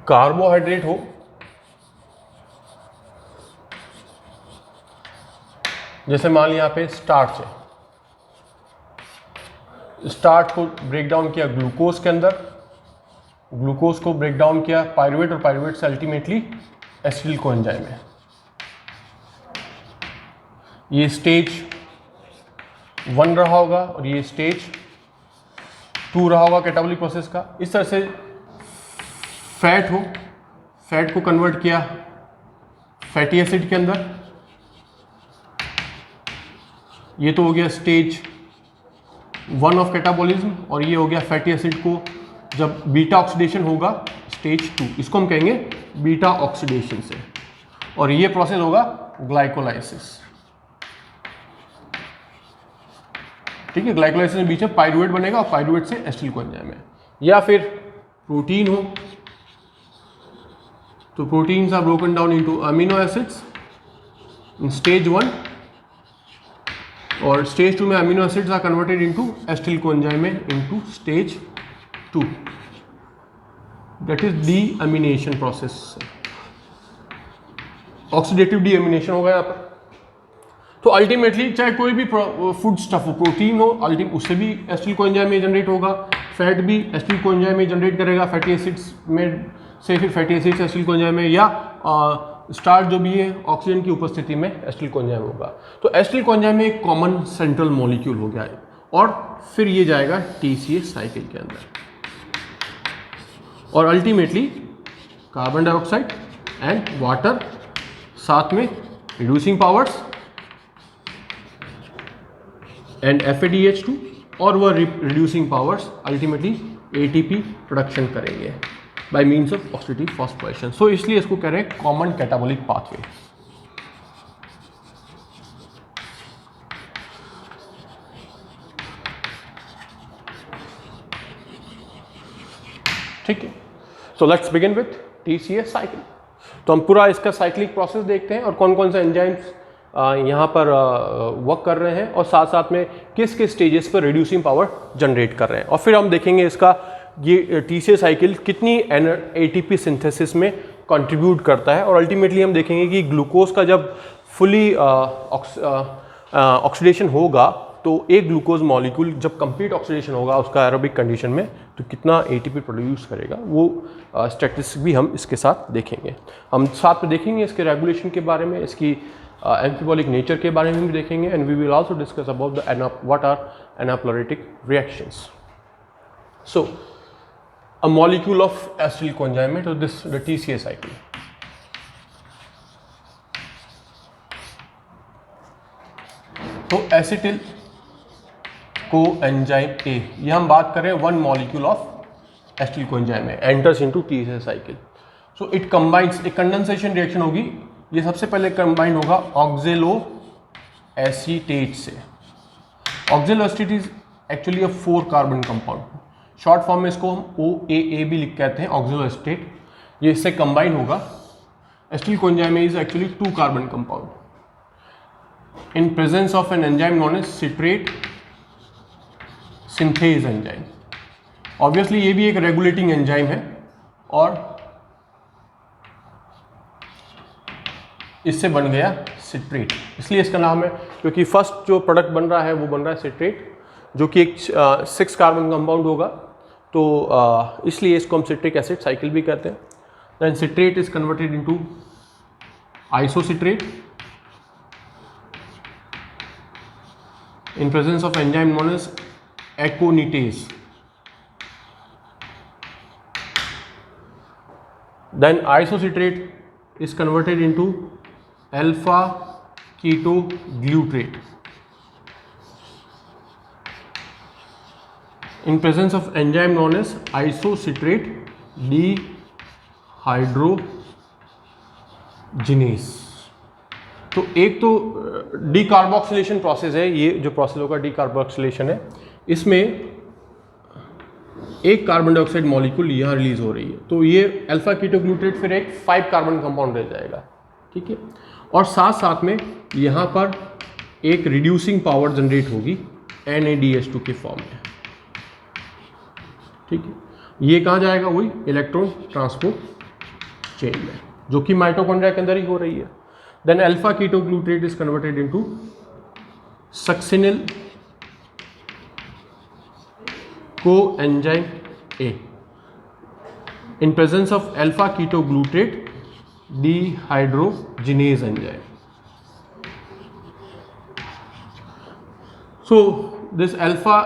कार्बोहाइड्रेट हो, जैसे मान लिया यहाँ पे स्टार्च है, स्टार्च को ब्रेक डाउन किया ग्लूकोज के अंदर, ग्लूकोज को ब्रेक डाउन किया पायरुवेट, और पायरुवेट से अल्टीमेटली एसिटिल कोएंजाइम है। ये स्टेज 1 रहा होगा और ये स्टेज 2 रहा होगा कैटाबॉलिक प्रोसेस का। इस तरह से फैट हो, फैट को कन्वर्ट किया फैटी एसिड के अंदर, ये तो हो गया स्टेज 1 ऑफ कैटाबॉलिज्म, और ये हो गया फैटी एसिड को जब बीटा ऑक्सीडेशन होगा स्टेज 2, इसको हम कहेंगे बीटा ऑक्सीडेशन से, और ये प्रोसेस होगा ग्लाइकोलाइसिस। ठीक है, ग्लाइकोलाइसिस में बीच में पायरुवेट बनेगा और पायरुवेट से एसिटिल कोएंजाइम है। या फिर प्रोटीन हो, तो proteins are broken down into amino acids in stage 1, और स्टेज 2 में amino acids are converted into acetyl coenzyme into stage 2, that is deamination process. Oxidative deamination होगा यहाँ पर। तो अल्टीमेटली चाहे कोई भी फूड स्टफ हो, प्रोटीन हो, अल्टीमेट उससे भी एसिटिल कोएंजाइम में जनरेट होगा, फैट भी एसिटिल कोएंजाइम में जनरेट करेगा, फैटी एसिड्स में से फिर फैटी एसिड्स एसिटिल कोएंजाइम में, या स्टार्च जो भी है ऑक्सीजन की उपस्थिति में एसिटिल कोएंजाइम होगा। तो एसिटिल कोएंजाइम में एक कॉमन सेंट्रल मॉलिक्यूल हो गया है, और फिर ये जाएगा TCA साइकिल के अंदर, और ultimately carbon dioxide and water, साथ में रिड्यूसिंग पावर्स एंड FADH2, और वह reducing powers ultimately ATP production करेंगे by means of oxidative phosphorylation. So इसलिए इसको कह रहे हैं कॉमन कैटाबॉलिक पाथवे। ठीक है, so let's begin with TCA cycle. तो हम पूरा इसका साइक्लिक प्रोसेस देखते हैं और कौन कौन से एंजाइम्स यहाँ पर वर्क कर रहे हैं, और साथ साथ में किस किस स्टेजेस पर रिड्यूसिंग पावर जनरेट कर रहे हैं, और फिर हम देखेंगे इसका ये TCA साइकिल कितनी ATP सिंथेसिस में कंट्रीब्यूट करता है, और अल्टीमेटली हम देखेंगे कि ग्लूकोज का जब फुली ऑक्सीडेशन होगा तो एक ग्लूकोज मॉलिक्यूल जब कंप्लीट ऑक्सीडेशन होगा उसका एरोबिक कंडीशन में तो कितना ATP प्रोड्यूस करेगा, वो स्टैटिस्टिक्स भी हम इसके साथ देखेंगे। हम साथ में देखेंगे इसके रेगुलेशन के बारे में, इसकी एम्फिबॉलिक नेचर के बारे में भी देखेंगे, and we will also discuss about the what are anaplerotic reactions. So a molecule of acetyl coenzyme, so this the TCA cycle. तो एसिटिल कोएंजाइम A, ये हम बात कर रहे हैं one molecule of acetyl coenzyme में enters into TCA cycle. So it combines, एक condensation reaction होगी, ये सबसे पहले कंबाइन होगा ऑक्जेलो एसीटेट से। Oxaloacetate is actually a 4 carbon compound, short form में इसको हम OAA भी लिख कहते हैं, ऑक्जेलो एसीटेट। ये इससे कंबाइन होगा। Acetyl coenzyme is actually 2 carbon compound in presence of an enzyme known as citrate synthase enzyme. Obviously ये भी एक रेगुलेटिंग एंजाइम है, और इससे बन गया सिट्रेट, इसलिए इसका नाम है, क्योंकि फर्स्ट जो प्रोडक्ट बन रहा है वो बन रहा है सिट्रेट, जो कि एक 6 कार्बन कंपाउंड होगा, तो इसलिए इसको हम सिट्रिक एसिड साइकिल भी कहते हैं। Then citrate is converted into isocitrate in presence of enzyme known as aconitase. Then isocitrate is converted into alpha ketoglutarate in presence of enzyme known as isocitrate dehydrogenase। तो एक तो decarboxylation process है, ये जो process होगा decarboxylation है, इसमें एक कार्बन डाइऑक्साइड मॉलिक्यूल यहाँ रिलीज हो रही है, तो ये अल्फा कीटोग्लूट्रेट फिर एक 5 कार्बन कंपाउंड रह जाएगा। ठीक है, और साथ साथ में यहाँ पर एक रिड्यूसिंग पावर जनरेट होगी NADH2 के फॉर्म में। ठीक है, ये कहाँ जाएगा, वही इलेक्ट्रॉन ट्रांसपोर्ट चेन में, जो कि माइटोकॉन्ड्रिया के अंदर ही हो रही है। Then alpha ketoglutarate is converted into succinyl coenzyme A in presence of alpha ketoglutarate dehydrogenase enzyme. So this alpha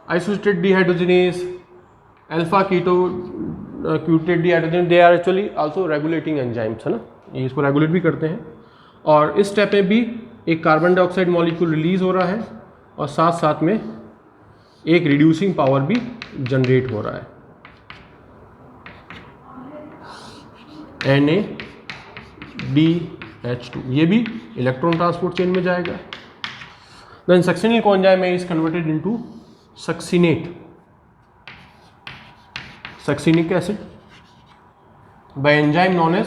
isocitrate dehydrogenase, alpha ketoglutarate dehydrogenase, they are actually also regulating enzymes, है ना, ये इसको regulate भी करते हैं। और इस step में भी एक कार्बन डाइऑक्साइड मॉलिक्यूल रिलीज हो रहा है, और साथ साथ में एक रिड्यूसिंग पावर भी जनरेट हो रहा है, NADH2, ये भी इलेक्ट्रॉन ट्रांसपोर्ट चेन में जाएगा। Then succinyl coenzyme is converted into succinic acid by enzyme known as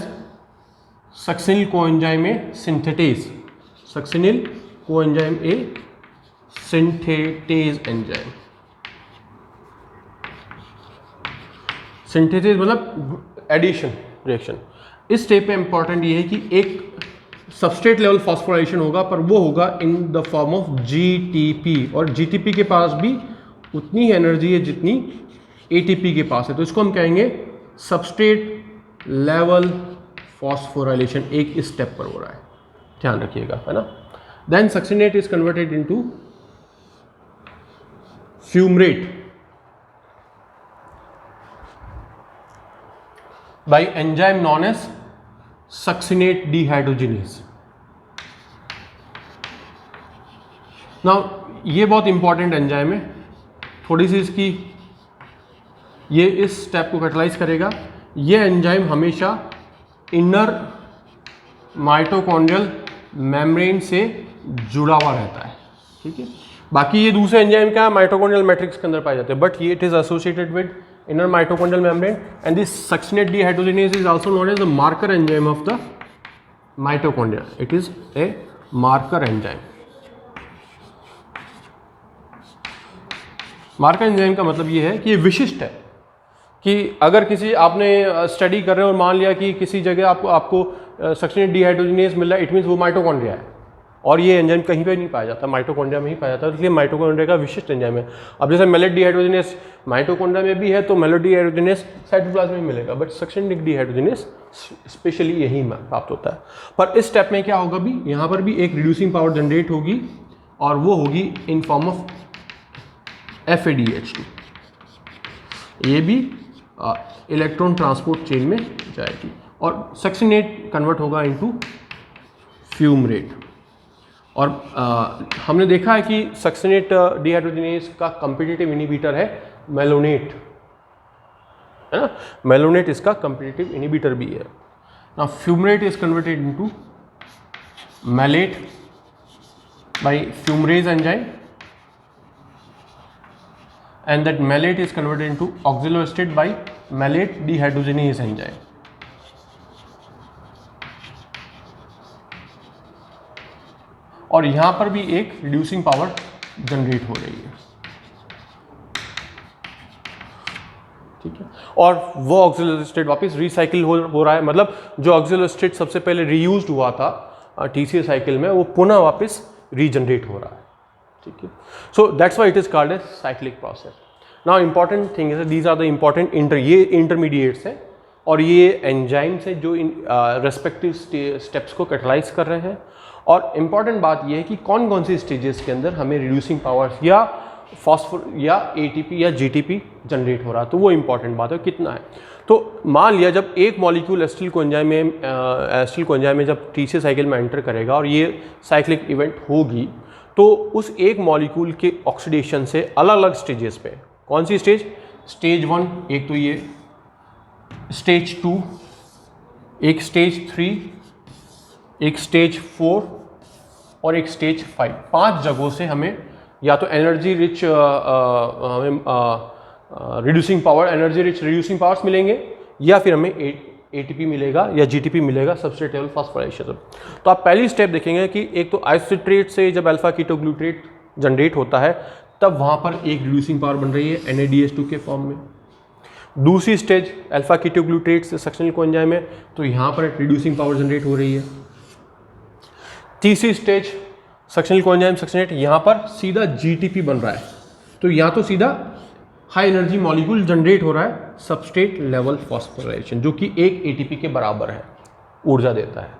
succinyl coenzyme A synthetase, succinyl coenzyme A synthetase enzyme. Synthetase मतलब एडिशन रिएक्शन, इस स्टेप पे इंपॉर्टेंट ये है कि एक सबस्ट्रेट लेवल फॉस्फोराइलेशन होगा, पर वो होगा in the form of GTP, और जीटीपी के पास भी उतनी एनर्जी है जितनी एटीपी के पास है। तो इसको हम कहेंगे सबस्ट्रेट लेवल फॉस्फोराइलेशन, एक इस स्टेप पर हो रहा है, ध्यान रखिएगा, है ना। Then succinate is converted into fumarate by enzyme known as succinate dehydrogenase. Now ये बहुत इंपॉर्टेंट एंजाइम है, थोड़ी सी इसकी ये इस स्टेप को कैटलाइज करेगा। ये एंजाइम हमेशा इनर माइटोकॉन्ड्रियल मेम्ब्रेन से जुड़ा हुआ रहता है, ठीक है। बाकी ये दूसरे एंजाइम क्या माइटोकॉन्ड्रियल मैट्रिक्स के अंदर पाए जाते हैं, बट ये it is associated with inner mitochondrial membrane, and this succinate dehydrogenase is also known as the marker enzyme of the mitochondria. It is a marker enzyme. Marker enzyme का मतलब ये है कि ये विशिष्ट है, कि अगर किसी आपने स्टडी कर रहे हो और मान लिया कि किसी जगह आपको सक्सिनेट डिहाइड्रोजिनेज मिल रहा है, इट मीन्स वो माइटोकॉन्ड्रिया है, और ये एंजाइम कहीं पे नहीं पाया जाता, माइटोकॉन्ड्रिया में ही पाया जाता है, इसलिए माइटोकॉन्ड्रिया का विशिष्ट एंजाइम है। अब जैसे मेलेट डिहाइड्रोजिनेज माइटोकॉन्ड्रिया में भी है, तो मेलेट डिहाइड्रोजिनेज साइटोप्लाज्म में मिलेगा, बट सक्सिनेट डिहाइड्रोजिनेज स्पेशली यही प्राप्त होता है। पर इस स्टेप में क्या होगा भी, यहाँ पर भी एक रिड्यूसिंग पावर जनरेट होगी, और वो होगी इन फॉर्म ऑफ FADH2। ये भी इलेक्ट्रॉन ट्रांसपोर्ट चेन में जाएगी, और सक्सिनेट कन्वर्ट होगा इनटू फ्यूमरेट। और हमने देखा है कि सक्सिनेट डिहाइड्रोजिनेज का कॉम्पिटिटिव इनहिबिटर है मेलोनेट, है ना, मेलोनेट इसका कॉम्पिटिटिव इनहिबिटर भी है। Now fumarate is converted into malate by fumarase enzyme, and that malate is converted into oxaloacetate by malate dehydrogenase enzyme. और यहां पर भी एक रिड्यूसिंग पावर जनरेट हो रही है, ठीक है। और वो ऑक्सिलोएस्टेट वापस रिसाइकिल हो रहा है, मतलब जो ऑक्सिलोएस्टेट सबसे पहले रीयूज्ड हुआ था TCA साइकिल में, वो पुनः वापस रीजनरेट हो रहा है, ठीक है। So that's why it is called as cyclic process. Now important thing is these are the important ये इंटरमीडिएट्स हैं, और ये एंजाइम्स हैं जो इन रेस्पेक्टिव स्टेप्स को कैटलाइज कर रहे हैं। और इम्पॉर्टेंट बात यह है कि कौन कौन सी स्टेजेस के अंदर हमें रिड्यूसिंग पावर्स या फॉस्फोर या ATP या GTP जनरेट हो रहा है, तो वो इंपॉर्टेंट बात है कितना है। तो मान लिया जब एक मॉलिक्यूल एसिटिल कोएंजाइम में जब TCA साइकिल में एंटर करेगा और ये साइक्लिक इवेंट होगी, तो उस एक मॉलिक्यूल के ऑक्सीडेशन से अलग अलग स्टेजेस पे, कौन सी स्टेज 1, एक तो ये स्टेज 2, एक स्टेज 3, एक स्टेज 4 और एक स्टेज 5, 5 जगहों से हमें या तो energy rich reducing power, energy rich reducing powers मिलेंगे, या फिर हमें ATP मिलेगा या GTP मिलेगा, सबस्ट्रेट लेवल फॉस्फोराइलेशन। तो आप पहली स्टेप देखेंगे कि एक तो आइसोसिट्रेट से जब अल्फा कीटोग्लूट्रेट जनरेट होता है, तब वहाँ पर एक रिड्यूसिंग पावर बन रही है NADH2 के फॉर्म में। दूसरी स्टेज अल्फा कीटोग्लूट्रेट से सक्सिनेट कोएंजाइम में, तो यहाँ पर एक रिड्यूसिंग पावर जनरेट हो रही है। तीसरी स्टेज सक्सिनेट कोएंजाइम सक्सिनेट, यहाँ पर सीधा GTP बन रहा है, तो यहाँ तो सीधा हाई एनर्जी मॉलिक्यूल जनरेट हो रहा है, सबस्ट्रेट लेवल फॉस्फोराइलेशन, जो कि एक ATP के बराबर है, ऊर्जा देता है।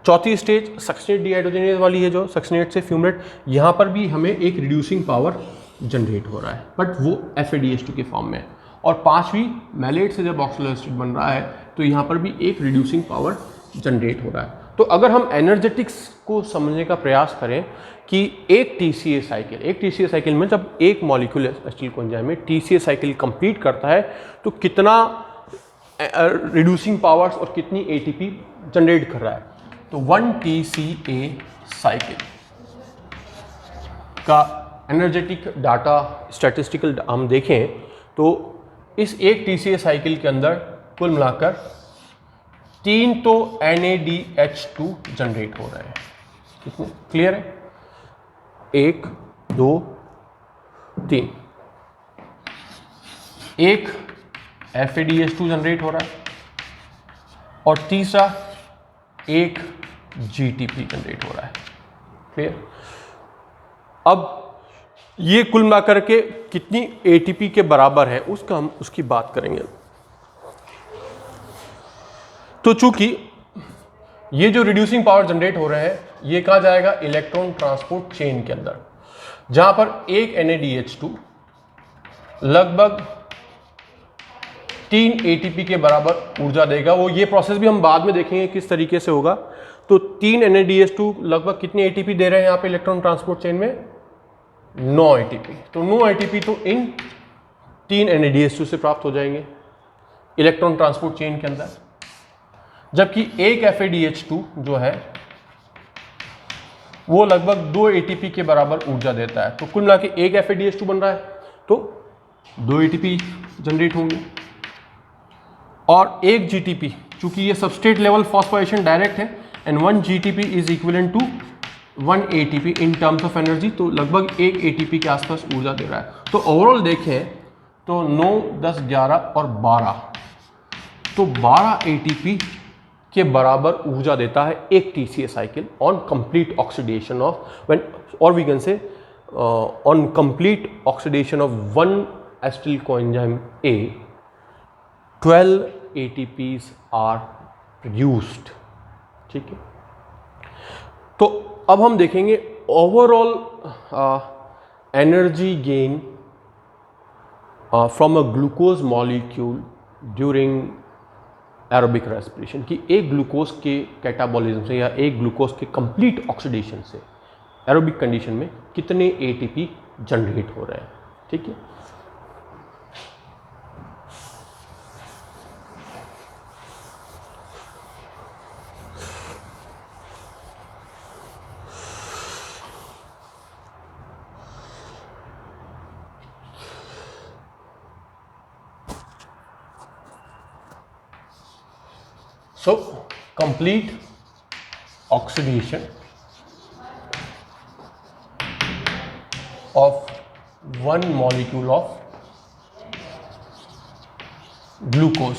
चौथी स्टेज सक्सिनेट डिहाइड्रोजिनेज वाली है, जो सक्सिनेट से फ्यूमरेट, यहाँ पर भी हमें एक रिड्यूसिंग पावर जनरेट हो रहा है, बट वो FADH2 के फॉर्म में है। और पांचवी मैलेट से जब ऑक्सिलोएस्टेट बन रहा है, तो यहाँ पर भी एक रिड्यूसिंग पावर जनरेट हो रहा है। तो अगर हम एनर्जेटिक्स को समझने का प्रयास करें कि एक TCA साइकिल में जब एक मॉलिक्यूल एसिटिल कोएंजाइम में TCA साइकिल कंप्लीट करता है, तो कितना रिड्यूसिंग पावर्स और कितनी ATP जनरेट कर रहा है। तो 1 TCA साइकिल का एनर्जेटिक डाटा स्टैटिस्टिकल हम देखें, तो इस एक TCA साइकिल के अंदर कुल मिलाकर 3 तो NADH2 जनरेट हो रहे हैं, कितने क्लियर है, 1 2 3, एक FADH2 जनरेट हो रहा है और तीसरा एक जीटीपी जनरेट हो रहा है। क्लियर? अब ये कुल मिलाकर के कितनी एटीपी के बराबर है हम उसकी बात करेंगे। तो चूंकि ये जो रिड्यूसिंग पावर जनरेट हो रहे हैं ये कहाँ जाएगा? इलेक्ट्रॉन ट्रांसपोर्ट चेन के अंदर, जहां पर एक NADH2 लगभग 3 ATP के बराबर ऊर्जा देगा। वो ये प्रोसेस भी हम बाद में देखेंगे किस तरीके से होगा। तो 3 NADH2 लगभग कितनी ATP दे रहे हैं यहाँ पे इलेक्ट्रॉन ट्रांसपोर्ट चेन में? 9 ATP। तो 9 ATP तो इन 3 NADH2 से प्राप्त हो जाएंगे इलेक्ट्रॉन ट्रांसपोर्ट चेन के अंदर, जबकि एक FADH2 जो है वो लगभग 2 ATP के बराबर ऊर्जा देता है। तो कुल मिला के एक FADH2 बन रहा है तो 2 ATP जनरेट होंगे और एक GTP, चूंकि ये सबस्ट्रेट लेवल फॉस्फोराइलेशन डायरेक्ट है, and 1 GTP is equivalent to 1 ATP in terms of energy, तो लगभग 1 ATP के आसपास ऊर्जा दे रहा है। तो ओवरऑल देखें तो 9, 10, 11 और 12, तो 12 ATP के बराबर ऊर्जा देता है एक TCA cycle on complete oxidation of when, और we can say on complete oxidation of 1 acetyl coenzyme A, 12 ATPs are produced. ठीक है, तो अब हम देखेंगे overall energy gain from a glucose molecule during aerobic respiration, कि एक ग्लूकोज के कैटाबॉलिज्म से या एक ग्लूकोज के कंप्लीट ऑक्सीडेशन से एरोबिक कंडीशन में कितने ATP जनरेट हो रहे हैं। ठीक है, so complete oxidation of one molecule of glucose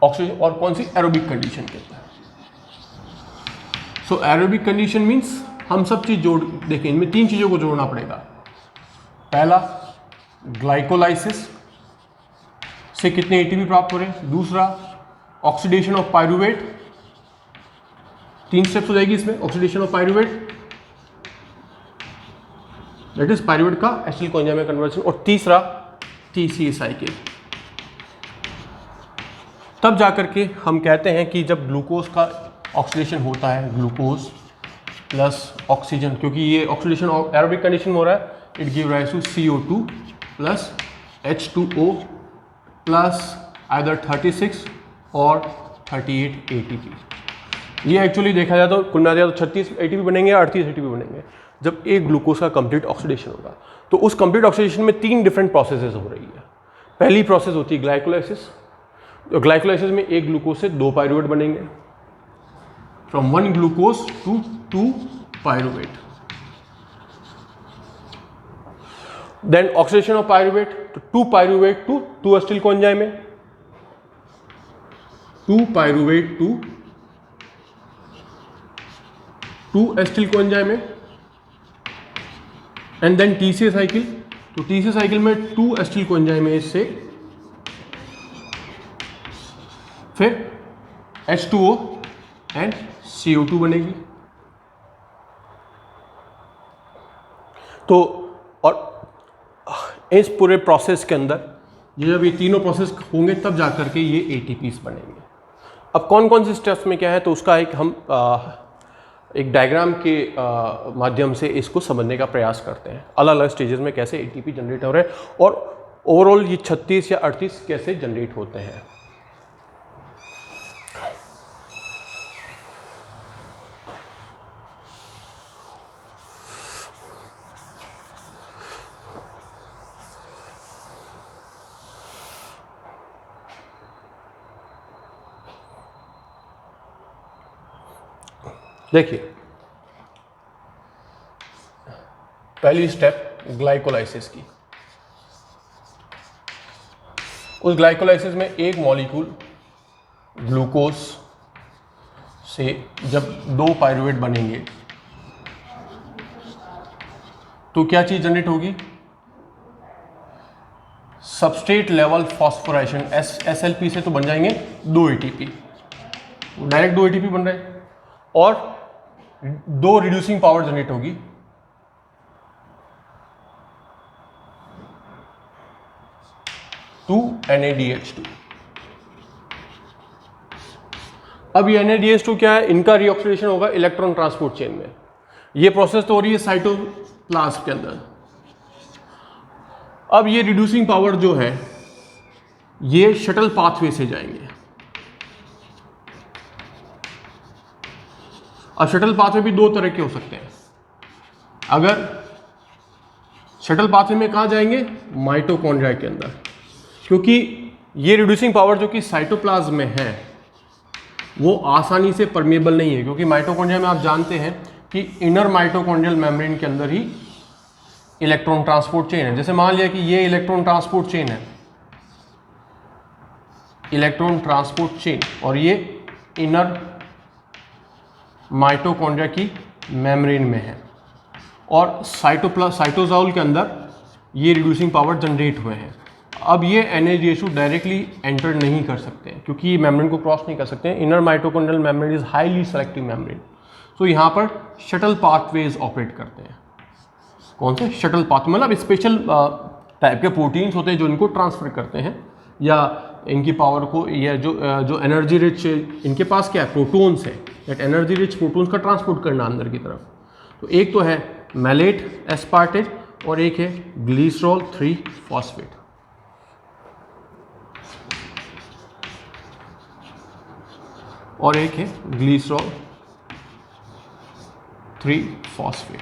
oxygen, और कौन सी? एरोबिक कंडीशन के अंदर। सो एरोबिक कंडीशन मीन्स हम सब चीज जोड़ देखें, इनमें 3 चीजों को जोड़ना पड़ेगा। पहला ग्लाइकोलाइसिस से कितने ATP प्राप्त हो रहे हैं, दूसरा ऑक्सीडेशन ऑफ पायरूवेट, 3 स्टेप्स हो जाएगी इसमें, oxidation of pyruvate that is pyruvate का एसिटिल कोएंजाइम में कन्वर्जन, और तीसरा TCA साइकिल। तब जाकर के हम कहते हैं कि जब ग्लूकोज का ऑक्सीडेशन होता है, ग्लूकोज प्लस ऑक्सीजन, क्योंकि ये ऑक्सीडेशन एरोबिक कंडीशन में हो रहा है, it give rise to CO2 plus H2O plus either 36 और 38 ATP। ये एक्चुअली देखा जाए तो कुल मिला जाए तो 36 ATP बनेंगे या 38 ATP बनेंगे जब एक ग्लूकोज का कंप्लीट ऑक्सीडेशन होगा। तो उस कंप्लीट ऑक्सीडेशन में 3 डिफरेंट प्रोसेसेस हो रही है। पहली प्रोसेस होती है ग्लाइकोलाइसिस। ग्लाइकोलाइसिस में एक ग्लूकोज से 2 पायरूवेट बनेंगे, from 1 glucose to 2 pyruvate. Then oxidation of pyruvate, तो 2 पायरूवेट टू 2 एसिटिल कोएंजाइम में, 2 पायरूवेट टू 2 एसिटिल कोएंजाइम में, एंड देन TCA साइकिल। तो TCA साइकिल में 2 एसिटिल कोएंजाइम में से फिर H2O एंड CO2 बनेगी। तो और इस पूरे प्रोसेस के अंदर जब ये तीनों प्रोसेस होंगे तब जाकर के ये ATPs बनेंगे। अब कौन कौन से स्टेप्स में क्या है, तो उसका एक हम एक डायग्राम के माध्यम से इसको समझने का प्रयास करते हैं, अलग अलग स्टेजेस में कैसे ATP जनरेट हो रहे हैं और ओवरऑल ये 36 या 38 कैसे जनरेट होते हैं। देखिए, पहली स्टेप ग्लाइकोलाइसिस की। उस ग्लाइकोलाइसिस में एक मॉलिक्यूल ग्लूकोज से जब 2 पायरुवेट बनेंगे तो क्या चीज जनरेट होगी? सबस्ट्रेट लेवल फॉस्फोराइलेशन, SLP से तो बन जाएंगे 2 ATP, डायरेक्ट 2 ATP बन रहे हैं, और 2 रिड्यूसिंग पावर जनरेट होगी, 2 NADH2। अब ये NADH2 क्या है? इनका रिऑक्सीडेशन होगा इलेक्ट्रॉन ट्रांसपोर्ट चेन में। ये प्रोसेस तो हो रही है साइटोप्लाज्म के अंदर। अब ये रिड्यूसिंग पावर जो है ये शटल पाथवे से जाएंगे। अब शटल पाथवे भी 2 तरह के हो सकते हैं। अगर शटल पाथवे में कहाँ जाएंगे? माइटोकॉन्ड्रिया के अंदर, क्योंकि ये रिड्यूसिंग पावर जो कि साइटोप्लाज्म में है वो आसानी से परमेबल नहीं है, क्योंकि माइटोकॉन्ड्रिया में आप जानते हैं कि इनर माइटोकॉन्ड्रियल मेम्ब्रेन के अंदर ही इलेक्ट्रॉन ट्रांसपोर्ट चेन है। जैसे मान लिया कि ये इलेक्ट्रॉन ट्रांसपोर्ट चेन है, इलेक्ट्रॉन ट्रांसपोर्ट चेन, और ये इनर माइटोकॉन्ड्रिया की मेम्ब्रेन में है, और साइटोजोल के अंदर ये रिड्यूसिंग पावर जनरेट हुए हैं। अब ये NADH2 डायरेक्टली एंटर नहीं कर सकते हैं, क्योंकि ये मेम्ब्रेन को क्रॉस नहीं कर सकते हैं। Inner mitochondrial membrane is highly selective membrane, तो यहाँ पर शटल पाथवेज ऑपरेट करते हैं। कौन से? शटल पाथ, मतलब स्पेशल टाइप के प्रोटीन्स होते हैं जो इनको ट्रांसफर करते हैं, या इनकी पावर को, या जो एनर्जी रिच इनके पास क्या है? प्रोटॉन्स है, दैट एनर्जी रिच प्रोटॉन्स का ट्रांसपोर्ट करना अंदर की तरफ। तो एक तो है मैलेट एस्पार्टेट और एक है ग्लिसरॉल 3 फॉस्फेट। और एक है ग्लिसरॉल 3 फॉस्फेट।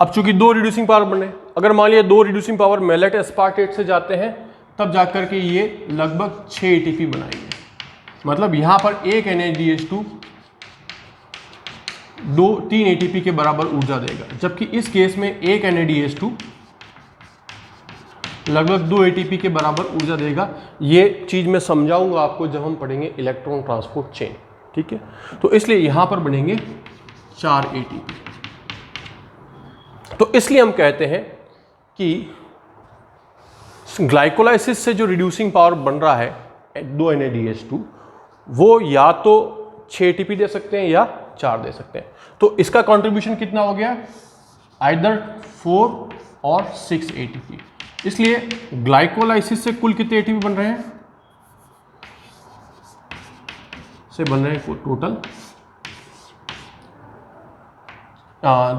अब चूंकि 2 रिड्यूसिंग पावर बने, अगर मान लिया 2 रिड्यूसिंग पावर मैलेट एस्पार्टेट से जाते हैं, तब जाकर के ये लगभग 6 ATP बनाएंगे। मतलब यहां पर एक NADH2 3 ATP के बराबर ऊर्जा देगा, जबकि इस केस में एक NADH2 लगभग 2 ATP के बराबर ऊर्जा देगा। ये चीज मैं समझाऊंगा आपको जब हम पढ़ेंगे इलेक्ट्रॉन ट्रांसपोर्ट चेन, ठीक है? तो इसलिए यहां पर बनेंगे 4 ATP। तो इसलिए हम कहते हैं कि ग्लाइकोलाइसिस से जो रिड्यूसिंग पावर बन रहा है 2 NADH2, वो या तो 6 ATP दे सकते हैं या 4 दे सकते हैं। तो इसका कंट्रीब्यूशन कितना हो गया? आइदर 4 और 6 ATP। इसलिए ग्लाइकोलाइसिस से कुल कितने ATP बन रहे हैं? से बन रहे हैं टोटल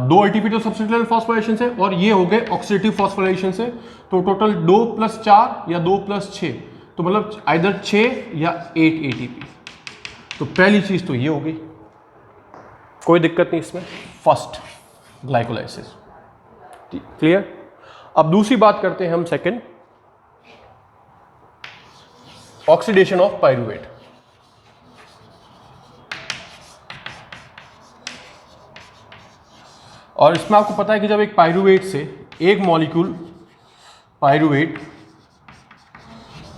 2 ATP तो सबस्ट्रेट फॉस्फोराइलेशन से, और ये हो गए ऑक्सीडेटिव फॉस्फोराइलेशन से। तो टोटल 2 + 4 या 2 + 6, तो मतलब आइदर 6 या 8 ATP। तो पहली चीज तो ये हो गई, कोई दिक्कत नहीं इसमें, फर्स्ट ग्लाइकोलाइसिस, क्लियर। अब दूसरी बात करते हैं हम, सेकंड, ऑक्सीडेशन ऑफ पायरुवेट। और इसमें आपको पता है कि जब एक पायरुवेट से एक मॉलिक्यूल पायरुवेट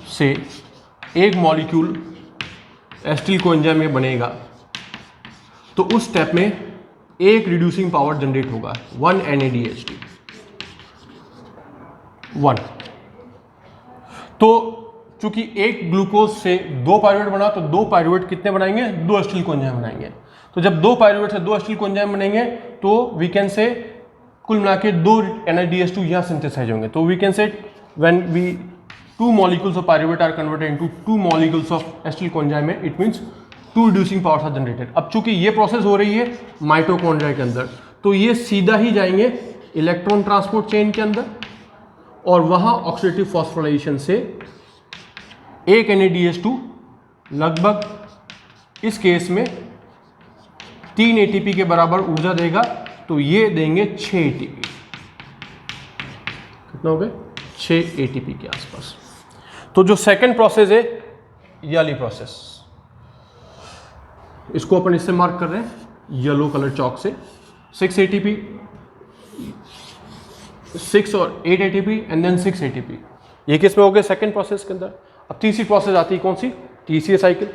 से एक मॉलिक्यूल एसिटिल कोएंजाइम में बनेगा, तो उस स्टेप में एक रिड्यूसिंग पावर जनरेट होगा 1 NADH2 1। तो चूंकि एक ग्लूकोज से 2 पायरुवेट बना, तो 2 पायरुवेट कितने बनाएंगे? 2 एसिटिल कोएंजाइम बनाएंगे। तो जब 2 पायरुवेट से 2 एसिटिल कोएंजाइम बनेंगे, तो वी कैन से कुल मिला के 2 NADH2 यहाँ सिंथेसाइज होंगे। तो we can say when we 2 molecules of pyruvate are converted into 2 molecules of acetyl coenzyme, it means 2 reducing powers are generated। अब चूंकि ये प्रोसेस हो रही है माइटोकॉन्ड्रिया के अंदर, तो ये सीधा ही जाएंगे इलेक्ट्रॉन ट्रांसपोर्ट चेन के अंदर, और वहां ऑक्सीडेटिव फॉस्फोराइलेशन से एक NADH2 लगभग इस केस में 3 ATP के बराबर ऊर्जा देगा, तो ये देंगे 6 ATP। कितना हो गए? 6 ATP के आसपास। तो जो सेकंड प्रोसेस है ये वाली प्रोसेस, इसको अपन इससे मार्क कर रहे हैं येलो कलर चौक से, 6 ATP, 6 और 8 ATP एंड देन 6 ATP। ये किस में हो गए? सेकंड प्रोसेस के अंदर। अब तीसरी प्रोसेस आती है कौन सी, TCA साइकिल।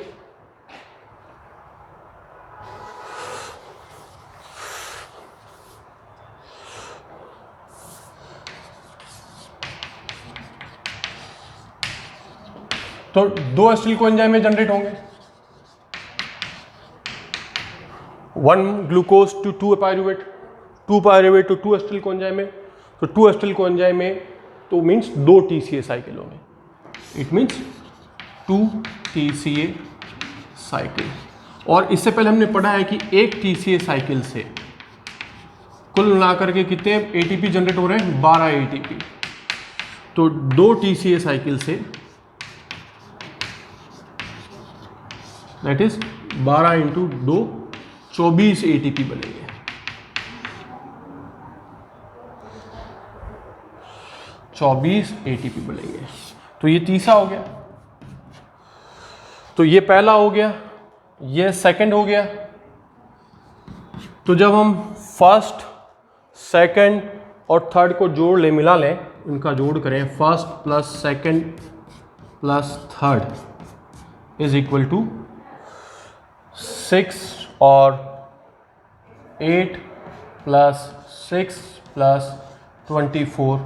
तो दो एसिटिल कोएंजाइम में जनरेट होंगे, 1 glucose to 2 pyruvate, 2 pyruvate to 2 acetyl coenzyme में, तो 2 एसिटिल कोएंजाइम में तो मीन्स 2 TCA साइकिल होंगे, इट मीन्स 2 TCA साइकिल। और इससे पहले हमने पढ़ा है कि एक TCA साइकिल से कुल मिलाकर के कितने ATP जनरेट हो रहे हैं, 12 ATP। तो 2 TCA cycle say that is 12 into 2 24 ATP बनेंगे। ATP बनेंगे। तो ये तीसरा हो गया, तो ये पहला हो गया, ये सेकंड हो गया। तो जब हम फर्स्ट, सेकंड और थर्ड को जोड़ लें, मिला लें, इनका जोड़ करें, first plus second plus third is equal to 6 और 8 plus 6 plus 24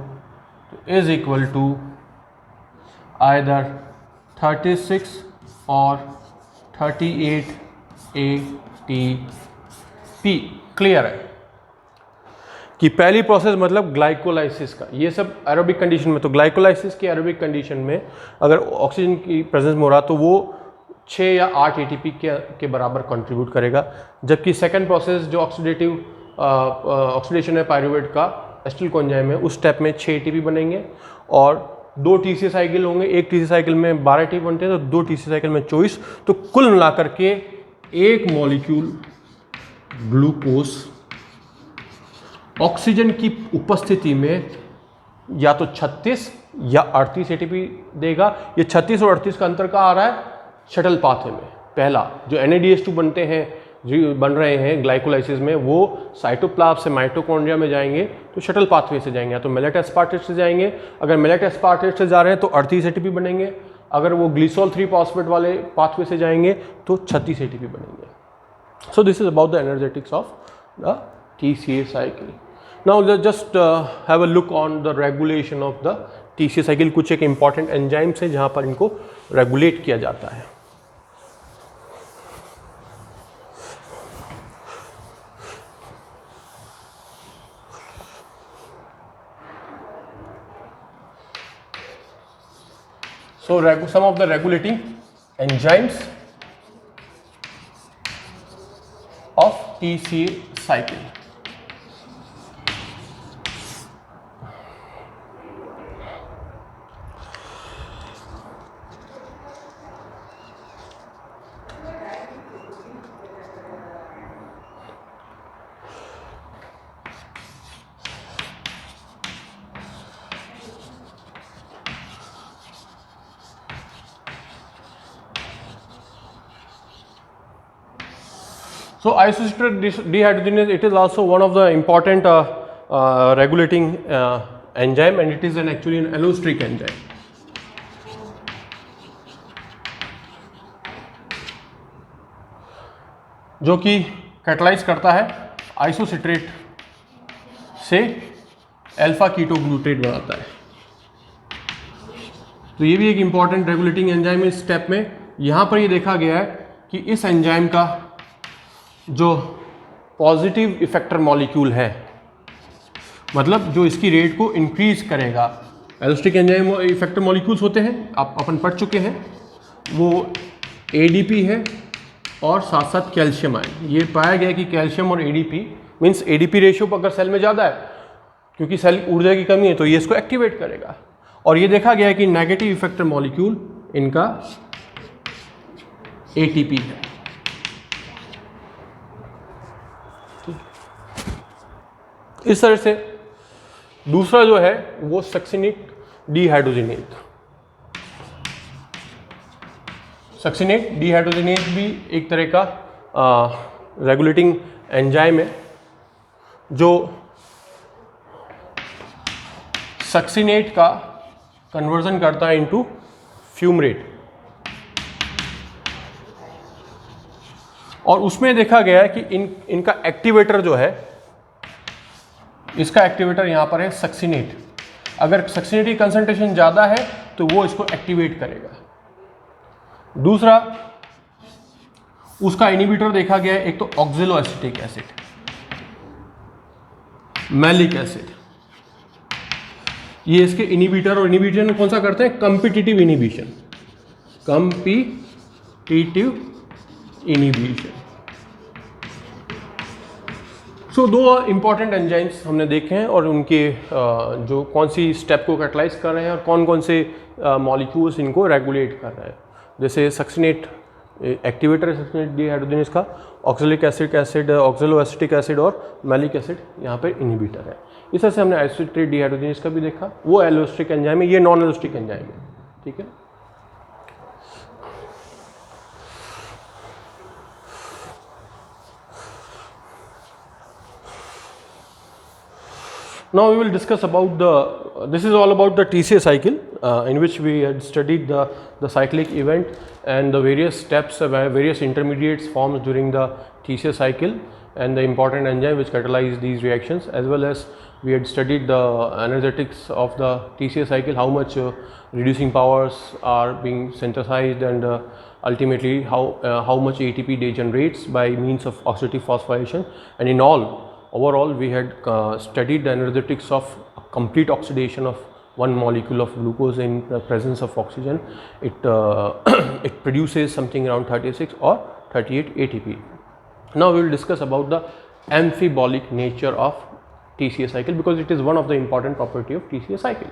is equal to either 36 और 38 ATP। क्लियर है कि पहली प्रोसेस मतलब ग्लाइकोलाइसिस का, ये सब एरोबिक कंडीशन में। तो ग्लाइकोलाइसिस की एरोबिक कंडीशन में अगर ऑक्सीजन की प्रेजेंस में हो रहा तो वो 6 या 8 ATP के बराबर कंट्रीब्यूट करेगा, जबकि सेकंड प्रोसेस जो ऑक्सीडेशन है पायरूवेट का एसिटिल कोएंजाइम में, उस स्टेप में 6 ATP बनेंगे और 2 TCA साइकिल होंगे। एक TCA साइकिल में 12 ATP बनते हैं, तो 2 TCA साइकिल में 24। तो कुल मिलाकर के एक मॉलिक्यूल ग्लूकोज ऑक्सीजन की उपस्थिति में या तो 36 या 38 ATP देगा। ये 36 और 38 का अंतर कहाँ आ रहा है, शटल पाथवे में। पहला जो NADH2 बनते हैं, जो बन रहे हैं ग्लाइकोलाइसिस में, वो साइटोप्लाज्म से माइटोकॉन्ड्रिया में जाएंगे तो शटल पाथवे से जाएंगे, या तो मेलेट एस्पार्टेट से जाएंगे। अगर मेलेट एस्पार्टेट से जा रहे हैं तो 38 ATP बनेंगे, अगर वो ग्लिसरॉल 3 फॉस्फेट वाले पाथवे से जाएंगे तो 36 ATP बनेंगे। सो this is about the energetics of the TCA cycle. Now just have a look on the regulation of the TCA cycle. कुछ एक इंपॉर्टेंट एंजाइम्स है जहाँ पर इनको रेगुलेट किया जाता है। So some of the regulating enzymes of TCA cycle. So isocitrate dehydrogenase, it is also one of the important regulating enzyme, and it is actually an allosteric enzyme. जो कि catalyse करता है आइसोसिट्रेट से alpha कीटोग्लूटेट बनाता है। तो ये भी एक इंपॉर्टेंट रेगुलेटिंग एंजाइम है। इस स्टेप में यहाँ पर ये देखा गया है कि इस एंजाइम का जो पॉजिटिव इफेक्टर मॉलिक्यूल है, मतलब जो इसकी रेट को इंक्रीज करेगा, एलोस्टिक एंजाइम इफेक्टर मॉलिक्यूल्स होते हैं, आप अपन पढ़ चुके हैं, वो ADP है और साथ साथ कैल्शियम आयन। ये पाया गया कि कैल्शियम और ADP मीन्स ADP रेशियो अगर सेल में ज़्यादा है, क्योंकि सेल ऊर्जा की कमी है, तो ये इसको एक्टिवेट करेगा। और ये देखा गया है कि नेगेटिव इफेक्टर मॉलिक्यूल इनका ATP है। इस तरह से दूसरा जो है वो सक्सिनेट डीहाइड्रोजिनेज। सक्सिनेट डीहाइड्रोजिनेज भी एक तरह का रेगुलेटिंग एंजाइम है, जो सक्सिनेट का कन्वर्जन करता है इनटू फ्यूम रेट, और उसमें देखा गया है कि इनका एक्टिवेटर जो है, इसका एक्टिवेटर यहाँ पर है सक्सिनेट। अगर सक्सिनेट की कंसंट्रेशन ज़्यादा है तो वो इसको एक्टिवेट करेगा। दूसरा, उसका इनिबिटर देखा गया है, एक तो ऑक्जेलोएसिटिक एसिड, मैलिक एसिड, ये इसके इनिबिटर, और इनिबिटर में कौन सा करते हैं, कॉम्पिटिटिव इनिबिशन, कॉम्पिटिटिव इनिबिशन। सो दो इंपॉर्टेंट एंजाइम्स हमने देखे हैं और उनके जो कौन सी स्टेप को कैटलाइज कर रहे हैं और कौन कौन से मॉलिक्यूल्स इनको रेगुलेट कर रहे हैं। जैसे सक्सिनेट एक्टिवेटर है सक्सिनेट डिहाइड्रोजिनेज का, ऑक्सैलिक एसिड, ऑक्सैलोएसिटिक एसिड और मैलिक एसिड यहाँ पे इनिबिटर है। इस तरह से हमने आइसोट्रेट डिहाइड्रोजिनेज का भी देखा, वो एलोस्टिक एंजाइम है, ये नॉन एलोस्टिक एंजाइम है, ठीक है। Now we will discuss about this is all about the TCA cycle in which we had studied the cyclic event and the various steps, various intermediates formed during the TCA cycle and the important enzyme which catalyze these reactions, as well as we had studied the energetics of the TCA cycle, how much reducing powers are being synthesized, and ultimately how much ATP they generates by means of oxidative phosphorylation. And in overall we had studied the energetics of complete oxidation of one molecule of glucose in the presence of oxygen. It it produces something around 36 or 38 ATP. Now we will discuss about the amphibolic nature of TCA cycle, because it is one of the important property of TCA cycle.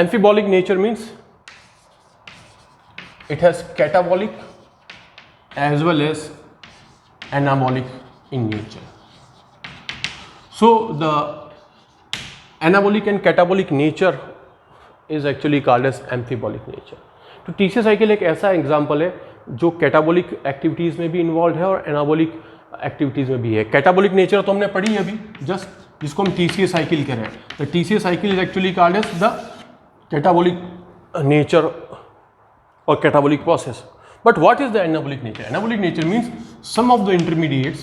Amphibolic nature means it has catabolic as well as anabolic in nature. So the anabolic and catabolic nature is actually called as amphibolic nature. तो TCA cycle एक ऐसा example है जो catabolic activities में भी involve है और anabolic activities में भी है। कैटाबोलिक नेचर तो हमने पढ़ी है अभी जस्ट, जिसको हम TCA साइकिल कह रहे हैं। The TCA cycle is actually called as the catabolic nature or catabolic process. But what is the anabolic nature? Anabolic nature means some of the intermediates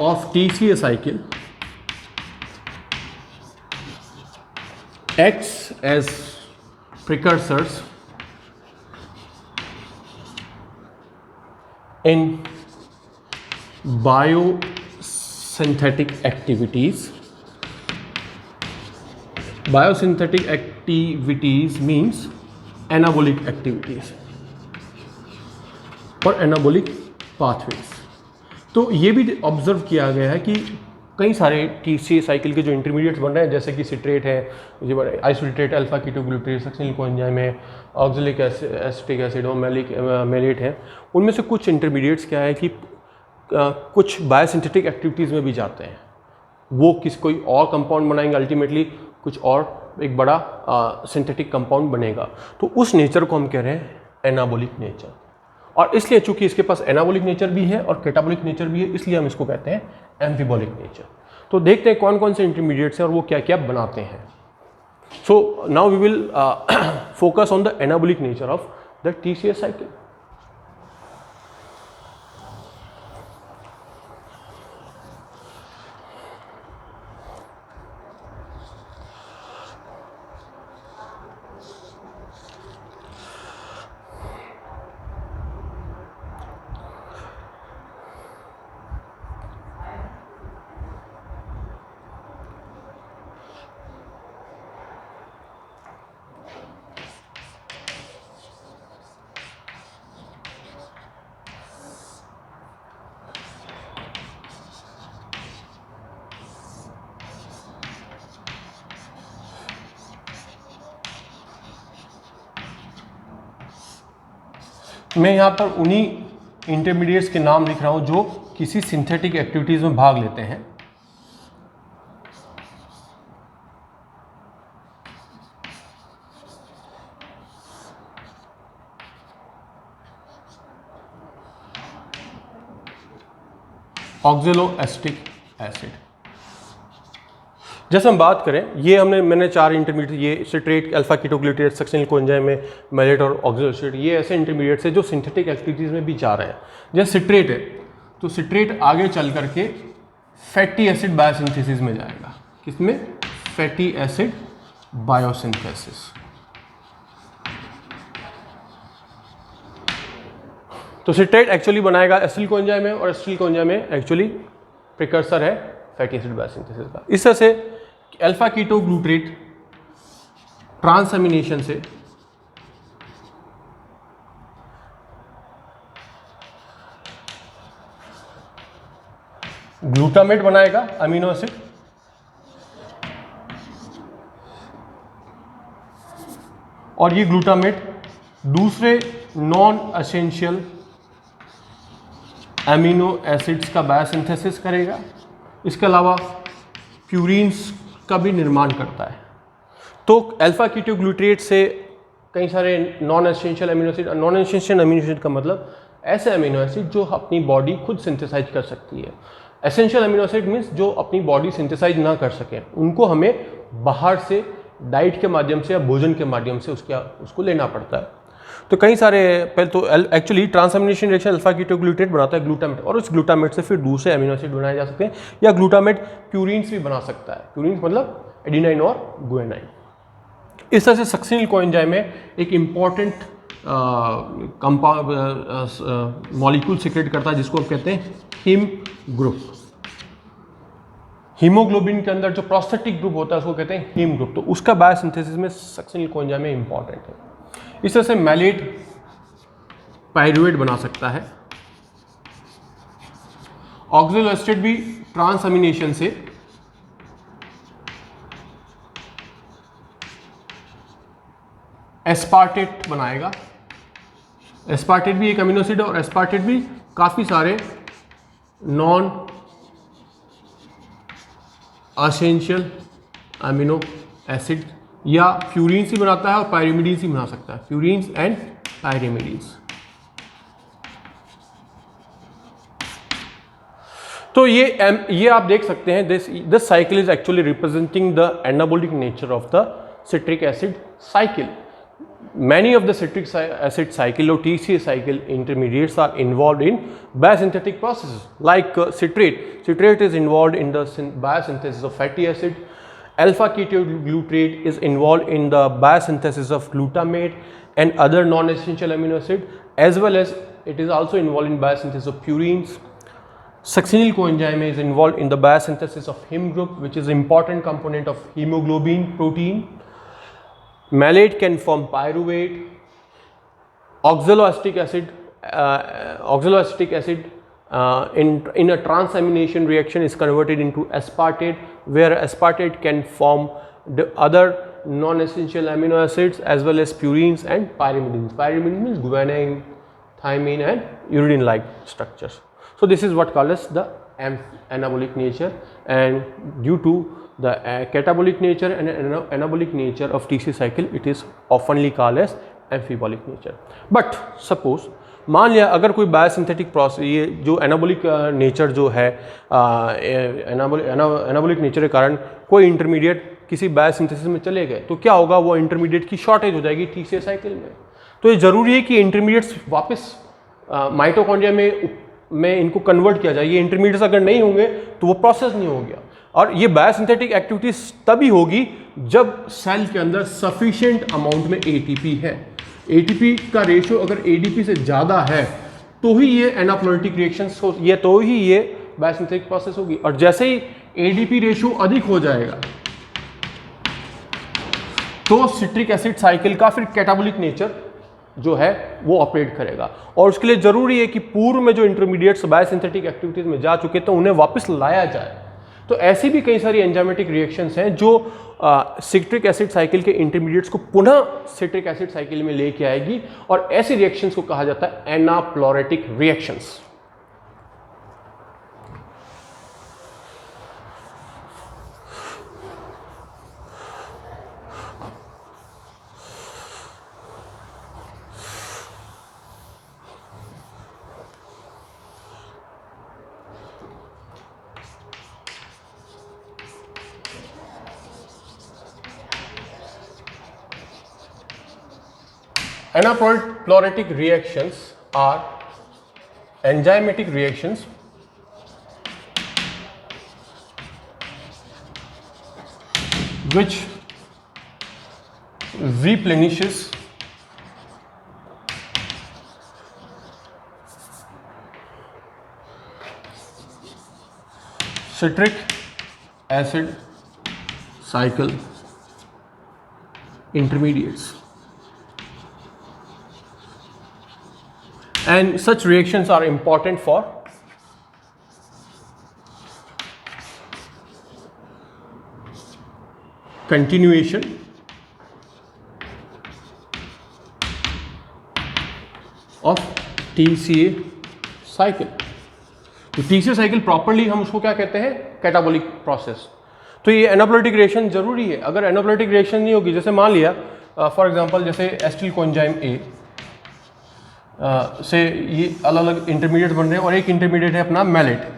of TCA cycle acts as precursors in biosynthetic activities. Biosynthetic activities means anabolic activities और anabolic pathways. तो ये भी observe किया गया है कि कई सारे TCA साइकिल के जो इंटरमीडिएट्स बन रहे हैं, जैसे कि सिट्रेट है, isolated alpha ketoglutarate succinyl coenzyme है, ऑक्सैलिक एसिटिक एसिड और मैलेट है, उनमें से कुछ इंटरमीडिएट्स क्या है कि कुछ बायोसिंथेटिक एक्टिविटीज़ में भी जाते हैं। वो कोई और कंपाउंड बनाएंगे, अल्टीमेटली कुछ और एक बड़ा सिंथेटिक कंपाउंड बनेगा। तो उस नेचर को हम कह रहे हैं एनाबोलिक नेचर। और इसलिए चूंकि इसके पास एनाबोलिक नेचर भी है और कैटाबोलिक नेचर भी है, इसलिए हम इसको कहते हैं एम्फिबोलिक नेचर। तो देखते हैं कौन कौन से इंटरमीडिएट्स हैं और वो क्या क्या बनाते हैं। So now we will focus on the anabolic nature of the TCA cycle. मैं यहाँ पर उन्हीं इंटरमीडिएट्स के नाम लिख रहा हूँ जो किसी सिंथेटिक एक्टिविटीज़ में भाग लेते हैं। Oxaloacetic acid. जैसे हम बात करें, ये मैंने 4 इंटरमीडिएट, ये citrate, alpha ketoglutarate, succinyl coenzyme में मैलेट और ऑक्जेलोएसिड, ये ऐसे इंटरमीडिएट्स हैं जो सिंथेटिक एक्टिविटीज़ में भी जा रहे हैं। जैसे सिट्रेट है, तो सिट्रेट आगे चल करके फैटी एसिड बायोसिंथेसिस में जाएगा। किसमें? Fatty acid biosynthesis. तो सिट्रेट एक्चुअली बनाएगा एसिटिल कोएंजाइम में, और एसिटिल कोएंजाइम में एक्चुअली प्रिकर्सर है फैटी एसिड बायोसिंथेसिस का। इस तरह से अल्फा कीटोग्लूटारेट ट्रांसएमिनेशन से ग्लूटामेट बनाएगा अमीनो एसिड, और ये ग्लूटामेट दूसरे नॉन एसेंशियल एमिनो एसिड्स का बायोसिंथेसिस करेगा। इसके अलावा प्यूरिन्स का भी निर्माण करता है। तो अल्फा कीटोग्लूटारेट से कई सारे non essential amino acid, non essential amino acid का मतलब ऐसे अमीनो एसिड जो अपनी बॉडी खुद सिंथेसाइज कर सकती है। एसेंशियल अमीनो एसिड मीन्स जो अपनी बॉडी सिंथेसाइज ना कर सकें, उनको हमें बाहर से डाइट के माध्यम से या भोजन के माध्यम से उसको लेना पड़ता है। तो कई सारे, पहले तो actually transamination reaction alpha ketoglutarate बनाता है ग्लूटामेट, और उस ग्लूटामेट से फिर दूसरे अमीनो एसिड बनाए जा सकते हैं, या ग्लूटामेट प्यूरिन्स भी बना सकता है। प्यूरिन्स मतलब एडिनाइन और गुआनाइन। इस तरह से सक्सिनिल कोएंजाइम में एक इम्पॉर्टेंट मॉलिक्यूल सीक्रेट करता है जिसको हम कहते हैं हिम ग्रुप। हीमोग्लोबिन के अंदर जो प्रोस्थेटिक ग्रुप होता है उसको कहते हैं हीम ग्रुप। तो उसका बायोसिंथेसिस में सक्सिनिल कोएंजाइम में इंपॉर्टेंट है। इस तरह से मैलेट पायरुवेट बना सकता है। ऑक्जेलोएसिड भी ट्रांसएमिनेशन से एस्पार्टेट बनाएगा। एस्पार्टेट भी एक अमीनो एसिड है, और एस्पार्टेट भी काफी सारे नॉन एसेंशियल अमीनो एसिड या प्यूरिन्स ही बनाता है, और पायरिमिडीन्स ही बना सकता है। Purines and pyrimidines. तो ये आप देख सकते हैं, this cycle is actually representing the anabolic nature of the citric acid cycle. Many of the citric acid cycle or TCA cycle intermediates are involved in biosynthetic processes like citrate. Citrate is involved in the biosynthesis of fatty acid. Alpha ketoglutarate is involved in the biosynthesis of glutamate and other non-essential amino acid, as well as it is also involved in biosynthesis of purines. Succinyl coenzyme is involved in the biosynthesis of heme group, which is an important component of hemoglobin protein. Malate can form pyruvate. Oxaloacetic acid in a transamination reaction is converted into aspartate, where aspartate can form the other non-essential amino acids as well as purines and pyrimidines. Pyrimidine means guanine, thymine and uridine-like structures. So this is what called as the anabolic nature, and due to the catabolic nature and anabolic nature of TC cycle, it is oftenly called as amphibolic nature. But suppose मान लिया अगर कोई biosynthetic process, ये जो anabolic nature जो है, anabolic nature के कारण कोई इंटरमीडिएट किसी बायोसिंथेसिस में चले गए, तो क्या होगा, वो इंटरमीडिएट की शॉर्टेज हो जाएगी TCA साइकिल में. तो ये जरूरी है कि इंटरमीडिएट्स वापस माइटोकॉन्ड्रिया में इनको कन्वर्ट किया जाए. ये इंटरमीडिएट्स अगर नहीं होंगे तो वो प्रोसेस नहीं हो गया. और ये बायोसिंथेटिक एक्टिविटीज तभी होगी जब सेल के अंदर सफिशिएंट अमाउंट में एटीपी है. एटीपी का रेशियो अगर एडीपी से ज़्यादा है तो ही ये एनाप्लोरेटिक रिएक्शंस हो, ये तो ही ये बायोसिंथेटिक प्रोसेस होगी. और जैसे ही एडीपी रेशियो अधिक हो जाएगा तो सिट्रिक एसिड साइकिल का फिर कैटाबोलिक नेचर जो है वो ऑपरेट करेगा. और उसके लिए जरूरी है कि पूर्व में जो इंटरमीडिएट्स बायोसिंथेटिक एक्टिविटीज में जा चुके तो उन्हें वापस लाया जाए. तो ऐसी भी कई सारी एंजाइमेटिक रिएक्शंस हैं जो सिट्रिक एसिड साइकिल के इंटरमीडिएट्स को पुनः सिट्रिक एसिड साइकिल में लेके आएगी, और ऐसी रिएक्शंस को कहा जाता है एनाप्लोरेटिक reactions. Anaploretic reactions are enzymatic reactions which replenishes citric acid cycle intermediates, and such reactions are important for continuation of TCA cycle। तो TCA साइकिल प्रॉपरली हम उसको क्या कहते हैं, कैटाबोलिक प्रोसेस। तो ये एनाप्लोरेटिक रिएक्शन जरूरी है। अगर एनाप्लोरेटिक रिएक्शन नहीं होगी, जैसे मान लिया फॉर एग्जांपल जैसे एसिटिल कोएंजाइम ए से ये अलग अलग इंटरमीडिएट बन रहे हैं और एक इंटरमीडिएट है अपना मैलेट।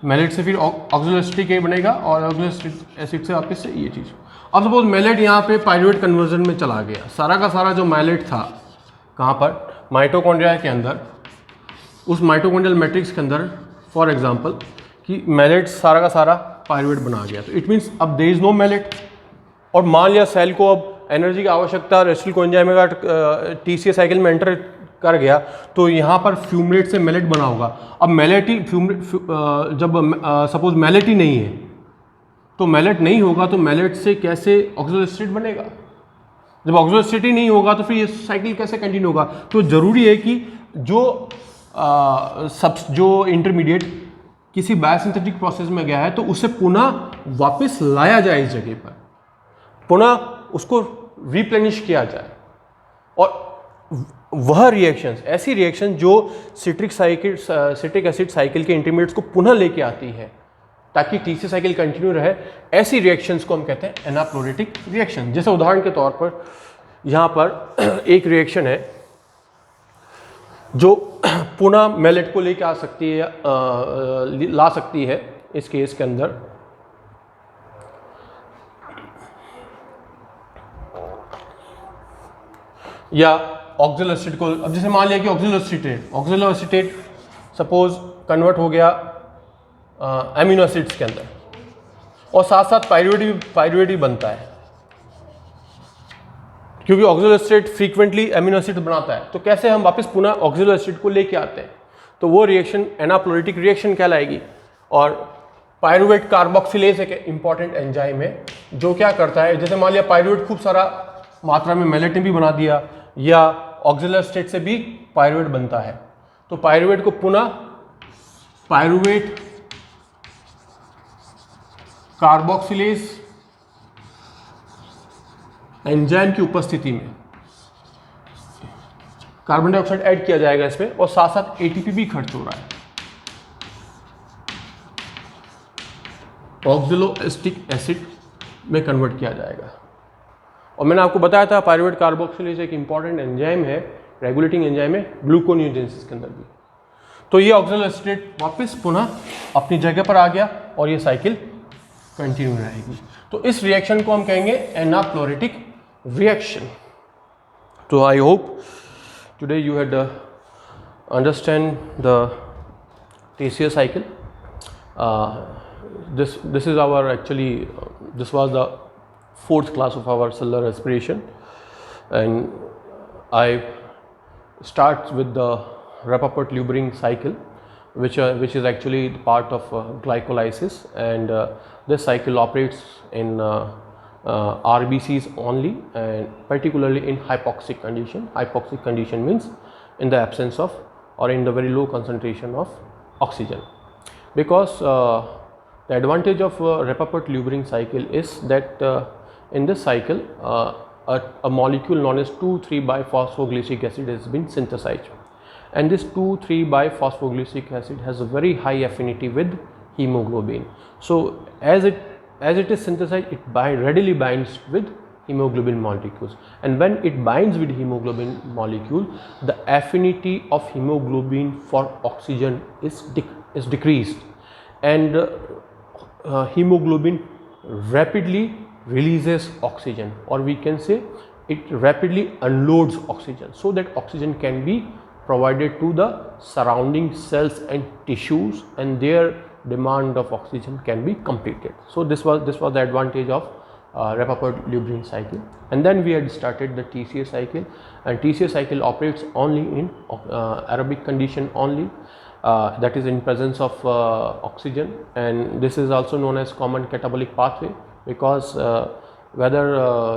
मैलेट से फिर ऑक्सोएसिटिक ए बनेगा और ऑक्सोएसिटिक एसिड से वापस से ये चीज़। अब सपोज मैलेट यहाँ पे पायरुवेट कन्वर्जन में चला गया, सारा का सारा जो मैलेट था कहाँ पर, माइटोकॉन्ड्रिया के अंदर, उस माइटोकॉन्ड्रियल मैट्रिक्स के अंदर फॉर एग्जांपल कि मैलेट सारा का सारा पायरुवेट बना गया। तो इट मीन्स अब देयर इज नो मैलेट। और मान लिया सेल को अब एनर्जी की आवश्यकता एसिटिल कोएंजाइम का TCA साइकिल में एंटर कर गया, तो यहाँ पर फ्यूमरेट से मैलेट बना होगा। अब मैलेट ही जब सपोज मैलेट ही नहीं है, तो मैलेट नहीं होगा तो मैलेट से कैसे ऑक्सोएसिटेट बनेगा। जब ऑक्सोएसिटेट ही नहीं होगा तो फिर ये साइकिल कैसे कंटिन्यू होगा। तो ज़रूरी है कि जो इंटरमीडिएट किसी बायोसिंथेटिक प्रोसेस में गया है तो उसे पुनः वापस लाया जाए इस जगह पर, पुनः उसको रिप्लेनिश किया जाए। और वह रिएक्शंस, ऐसी रिएक्शन जो सिट्रिक एसिड साइकिल के इंटरमीडिएट्स को पुनः लेके आती है ताकि TCA साइकिल कंटिन्यू रहे, ऐसी रिएक्शंस को हम कहते हैं एनाप्लोरेटिक रिएक्शन। जैसे उदाहरण के तौर पर यहाँ पर एक रिएक्शन है जो पुनः मैलेट को लेके आ सकती है, ला सकती है इस केस के अंदर। या ऑक्सिल एसिड को, अब जैसे मान लिया कि ऑक्सिलो एसिटेट सपोज कन्वर्ट हो गया एमिनो एसिड्स के अंदर और साथ साथ पायरुवेट भी बनता है, क्योंकि oxalo acid frequently amino acid बनाता है। तो कैसे हम वापस पुनः ऑक्सिलो एसिड को लेके आते हैं, तो वो रिएक्शन एनाप्लोरेटिक रिएक्शन कहलाएगी। और पायरुवेट कार्बोक्सिलेज एक इंपॉर्टेंट एंजाइम है जो क्या करता है, जैसे मान लिया पायरुवेट खूब सारा मात्रा में मैलेट ने भी बना दिया या ऑक्सिलो एसिड से भी पायरुवेट बनता है, तो पायरुवेट को पुनः पायरुवेट कार्बोक्सिलेज एंजाइम की उपस्थिति में कार्बन डाइऑक्साइड ऐड किया जाएगा इसमें, और साथ साथ ATP भी खर्च हो रहा है, ऑक्सिलोएसिटिक एसिड में कन्वर्ट किया जाएगा। और मैंने आपको बताया था पायरुवेट कार्बोक्सिलेज एक इंपॉर्टेंट एंजाइम है, रेगुलेटिंग एंजाइम है ग्लूकोनियोजेनेसिस के अंदर भी। तो ये ऑक्सिलोएसिटेट वापस पुनः अपनी जगह पर आ गया और ये साइकिल कंटिन्यू रहेगी। तो इस रिएक्शन को हम कहेंगे एनाप्लोरेटिक रिएक्शन। तो I hope today you had understand the TCA cycle. This is our actually this was the fourth class of our cellular respiration, and I start with the Rapoport-Lubring cycle, which is actually part of glycolysis, and this cycle operates in RBCs only, and particularly in hypoxic condition. Hypoxic condition means in the absence of or in the very low concentration of oxygen, because the advantage of Rapoport-Lubring cycle is that in this cycle a molecule known as 2,3-biphosphoglycic acid has been synthesized, and this 2,3-biphosphoglycic acid has a very high affinity with hemoglobin. So as it is synthesized, it readily binds with hemoglobin molecules, and when it binds with hemoglobin molecule, the affinity of hemoglobin for oxygen is decreased, and hemoglobin rapidly releases oxygen, or we can say it rapidly unloads oxygen so that oxygen can be provided to the surrounding cells and tissues, and their demand of oxygen can be completed. So this was the advantage of Rapaport-Lubrin cycle. And then we had started the TCA cycle, and TCA cycle operates only in aerobic condition only, that is in presence of oxygen, and this is also known as common catabolic pathway, because whether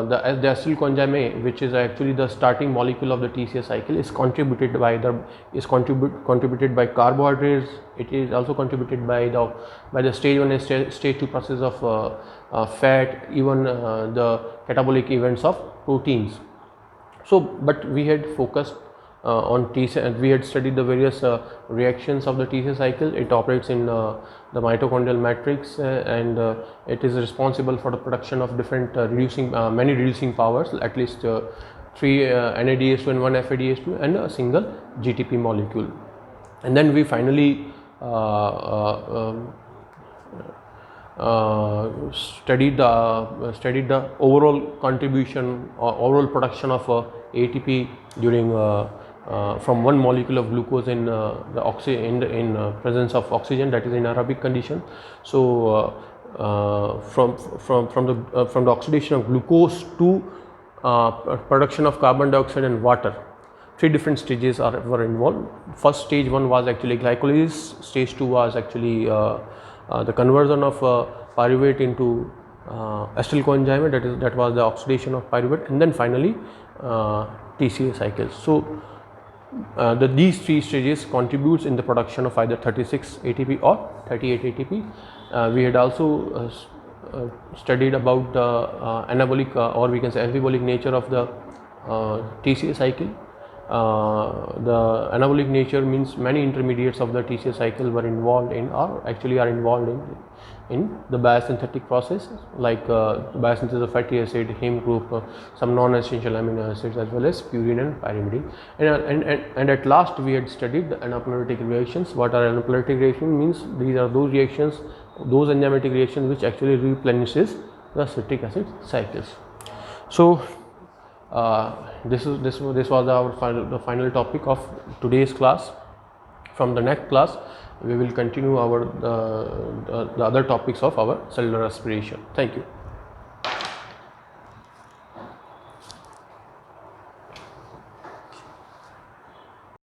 the acetylcoenzyme A, which is actually the starting molecule of the TCA cycle, is contributed by contributed by carbohydrates. It is also contributed by the stage 1 and stage 2 process of fat, even the catabolic events of proteins. So, but we had focused on TCA, and we had studied the various reactions of the TCA cycle. It operates in the mitochondrial matrix, and it is responsible for the production of different many reducing powers, at least 3 NADH2 and 1 FADH2 and a single GTP molecule. And then we finally studied the overall contribution or overall production of ATP during from one molecule of glucose in the presence of oxygen, that is in aerobic condition. So from the oxidation of glucose to production of carbon dioxide and water, 3 different stages were involved. First, stage 1 was actually glycolysis. Stage 2 was actually the conversion of pyruvate into acetylcoenzyme, that was the oxidation of pyruvate, and then finally TCA cycles. So these 3 stages contributes in the production of either 36 ATP or 38 ATP. We had also studied about the anabolic or we can say amphibolic nature of the TCA cycle. The anabolic nature means many intermediates of the TCA cycle were involved in, or actually are involved in the biosynthetic process, like biosynthesis of fatty acid, heme group, some non-essential amino acids, as well as purine and pyrimidine. And at last we had studied the anaplerotic reactions. What are anaplerotic reactions? Means these are those reactions, those enzymatic reactions which actually replenishes the citric acid cycles. So this was the final topic of today's class. From the next class we will continue the other topics of our cellular respiration. Thank you.